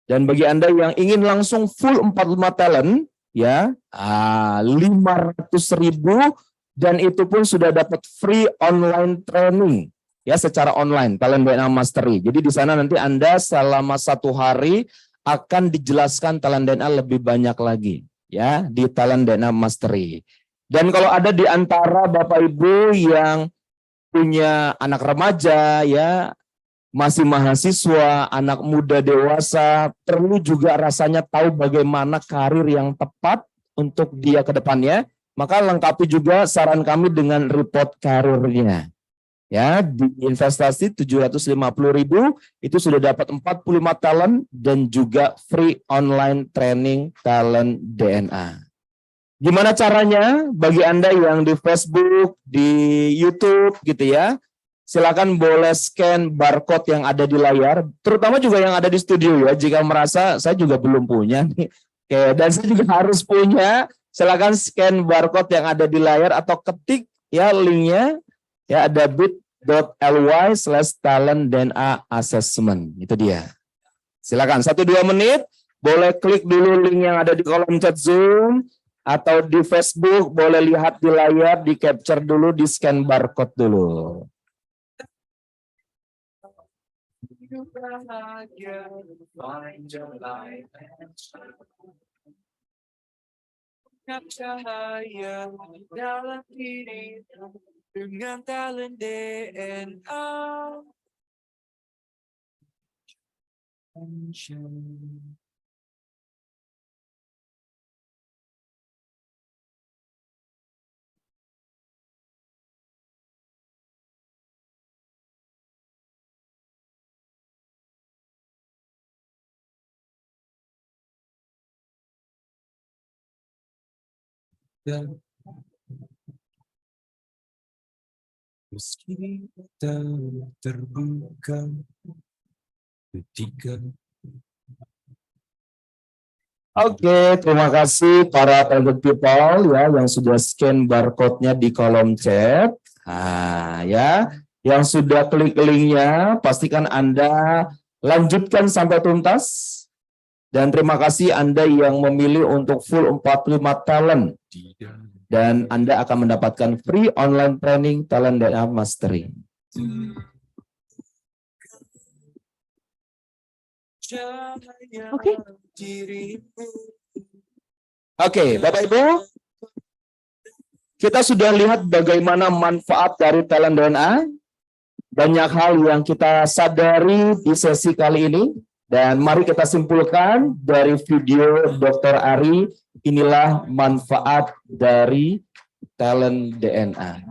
Dan bagi Anda yang ingin langsung full 45 talent, ya 500.000. Dan itu pun sudah dapat free online training ya secara online talent DNA mastery. Jadi di sana nanti Anda selama 1 hari akan dijelaskan talent DNA lebih banyak lagi ya di talent DNA mastery. Dan kalau ada di antara Bapak Ibu yang punya anak remaja ya, masih mahasiswa, anak muda dewasa, perlu juga rasanya tahu bagaimana karir yang tepat untuk dia ke depannya. Maka lengkapi juga saran kami dengan report karirnya. Ya, di investasi 750.000 itu sudah dapat 45 talent dan juga free online training talent DNA. Gimana caranya bagi Anda yang di Facebook, di YouTube gitu ya, silakan boleh scan barcode yang ada di layar, terutama juga yang ada di studio ya, jika merasa saya juga belum punya nih, oke, dan saya juga harus punya, silakan scan barcode yang ada di layar atau ketik ya linknya, ya ada bit.ly/talent-dna assessment, itu dia. Silakan 1-2 menit, boleh klik dulu link yang ada di kolom chat Zoom, atau di Facebook, boleh lihat di layar, di capture dulu, di scan barcode dulu. Hidup bahagia, find your light and shine. Ingat cahaya dalam diri dengan talent DNA. Dan meski kita terbuka ketika. Oke, terima kasih para talented people ya yang sudah scan barcode-nya di kolom chat. Nah, ya, yang sudah klik linknya, pastikan Anda lanjutkan sampai tuntas. Dan terima kasih Anda yang memilih untuk full 45 talent. Dan Anda akan mendapatkan free online training talent DNA mastery. Oke. Oke, Bapak Ibu, kita sudah lihat bagaimana manfaat dari talent DNA. Banyak hal yang kita sadari di sesi kali ini. Dan mari kita simpulkan dari video Dr. Ari, inilah manfaat dari talent DNA.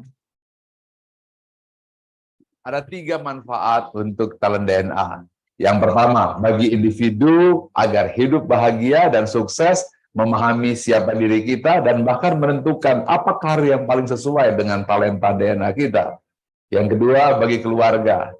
Ada 3 manfaat untuk talent DNA. Yang pertama, bagi individu agar hidup bahagia dan sukses, memahami siapa diri kita, dan bahkan menentukan apa karir yang paling sesuai dengan talenta DNA kita. Yang kedua, bagi keluarga.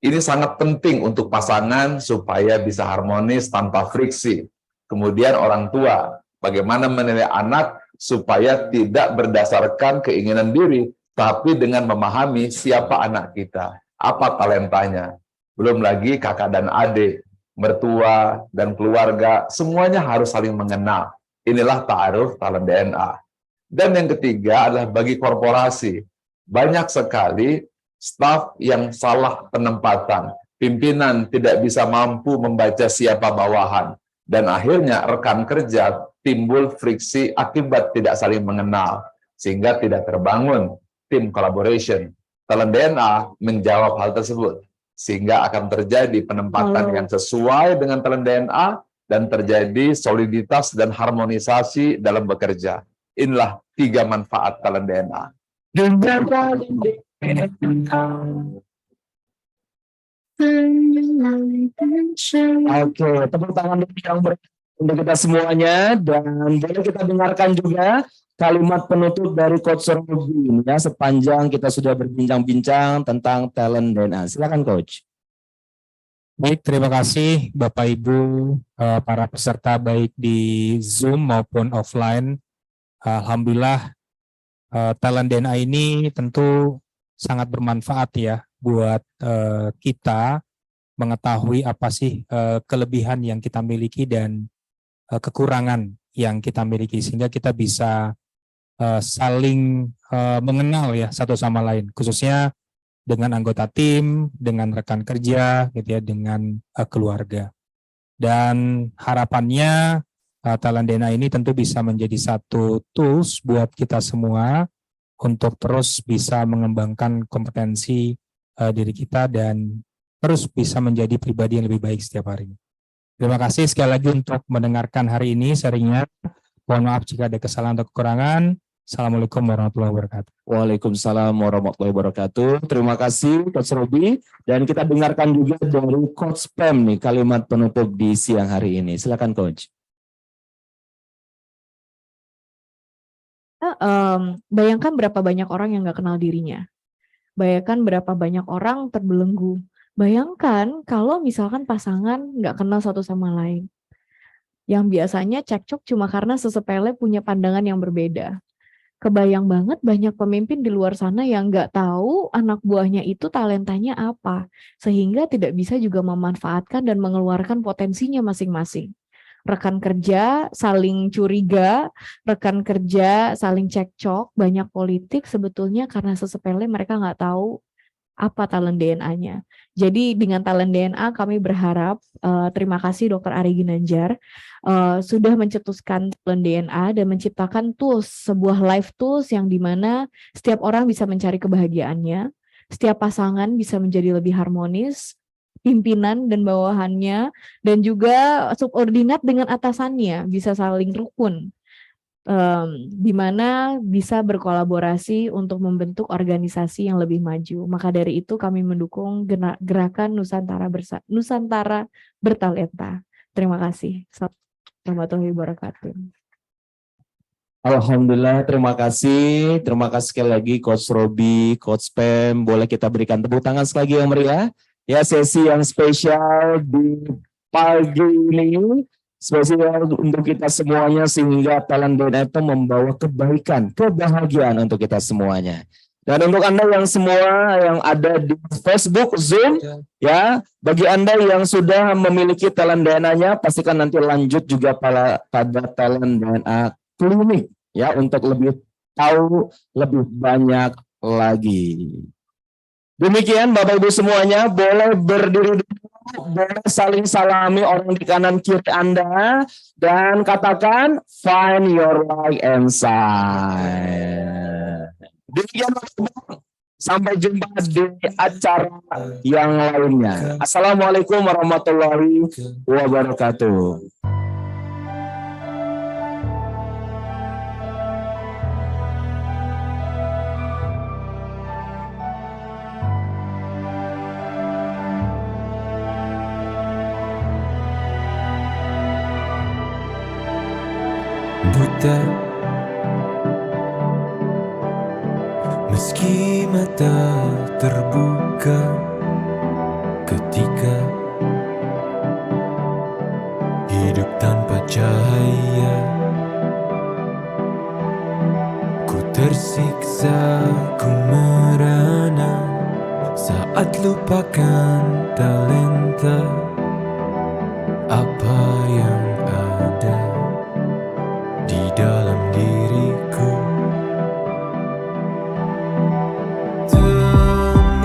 Ini sangat penting untuk pasangan supaya bisa harmonis tanpa friksi. Kemudian orang tua, bagaimana menilai anak supaya tidak berdasarkan keinginan diri, tapi dengan memahami siapa anak kita, apa talentanya. Belum lagi kakak dan adik, mertua dan keluarga, semuanya harus saling mengenal. Inilah ta'aruf talent DNA. Dan yang ketiga adalah bagi korporasi. Banyak sekali staf yang salah penempatan, pimpinan tidak bisa mampu membaca siapa bawahan, dan akhirnya rekan kerja timbul friksi akibat tidak saling mengenal, sehingga tidak terbangun tim collaboration. Talent DNA menjawab hal tersebut, sehingga akan terjadi penempatan yang sesuai dengan talent DNA, dan terjadi soliditas dan harmonisasi dalam bekerja. Inilah 3 manfaat talent DNA. Oke, tepuk tangan yang untuk kita semuanya, dan boleh kita dengarkan juga kalimat penutup dari Coach Robi ya, sepanjang kita sudah berbincang-bincang tentang talent DNA. Silakan Coach. Baik, terima kasih Bapak Ibu, para peserta baik di Zoom maupun offline. Alhamdulillah, talent DNA ini tentu sangat bermanfaat ya buat kita mengetahui apa sih kelebihan yang kita miliki dan kekurangan yang kita miliki, sehingga kita bisa saling mengenal ya satu sama lain, khususnya dengan anggota tim, dengan rekan kerja, gitu ya, dengan keluarga. Dan harapannya talent DNA ini tentu bisa menjadi satu tools buat kita semua untuk terus bisa mengembangkan kompetensi diri kita dan terus bisa menjadi pribadi yang lebih baik setiap hari. Terima kasih sekali lagi untuk mendengarkan hari ini sharingnya. Mohon maaf jika ada kesalahan atau kekurangan. Assalamualaikum warahmatullahi wabarakatuh. Waalaikumsalam warahmatullahi wabarakatuh. Terima kasih Coach Robi, dan kita dengarkan juga dari Coach Pam nih kalimat penutup di siang hari ini. Silakan Coach. bayangkan berapa banyak orang yang nggak kenal dirinya. Bayangkan berapa banyak orang terbelenggu. Bayangkan kalau misalkan pasangan nggak kenal satu sama lain. Yang biasanya cekcok cuma karena sesepele punya pandangan yang berbeda. Kebayang banget banyak pemimpin di luar sana yang nggak tahu anak buahnya itu talentanya apa, sehingga tidak bisa juga memanfaatkan dan mengeluarkan potensinya masing-masing. Rekan kerja saling curiga, rekan kerja saling cekcok, banyak politik sebetulnya karena sesepele mereka nggak tahu apa talent DNA-nya. Jadi dengan talent DNA kami berharap, terima kasih Dr. Ari Ginanjar, sudah mencetuskan talent DNA dan menciptakan tools, sebuah live tools yang dimana setiap orang bisa mencari kebahagiaannya, setiap pasangan bisa menjadi lebih harmonis, pimpinan dan bawahannya, dan juga subordinat dengan atasannya bisa saling rukun. Di mana bisa berkolaborasi untuk membentuk organisasi yang lebih maju. Maka dari itu kami mendukung gerakan Nusantara Bertalenta. Terima kasih. Warahmatullahi wabarakatuh. Alhamdulillah, terima kasih. Terima kasih sekali lagi Coach Robi, Coach Pem. Boleh kita berikan tepuk tangan sekali lagi yang meriah. Ya, sesi yang spesial di pagi ini. Spesial untuk kita semuanya sehingga talent DNA itu membawa kebaikan, kebahagiaan untuk kita semuanya. Dan untuk Anda yang semua yang ada di Facebook, Zoom, ya, bagi Anda yang sudah memiliki talent DNA-nya, pastikan nanti lanjut juga pada talent DNA klinik, ya, untuk lebih tahu lebih banyak lagi. Demikian Bapak Ibu semuanya, boleh berdiri dulu, boleh saling salami orang di kanan kiri Anda, dan katakan, find your light inside. Demikian Bapak Ibu, sampai jumpa di acara yang lainnya. Assalamualaikum warahmatullahi wabarakatuh. Buta, meski mata terbuka ketika hidup tanpa cahaya, ku tersiksa, ku merana saat lupakan talenta apa yang ada di dalam diriku. Temukan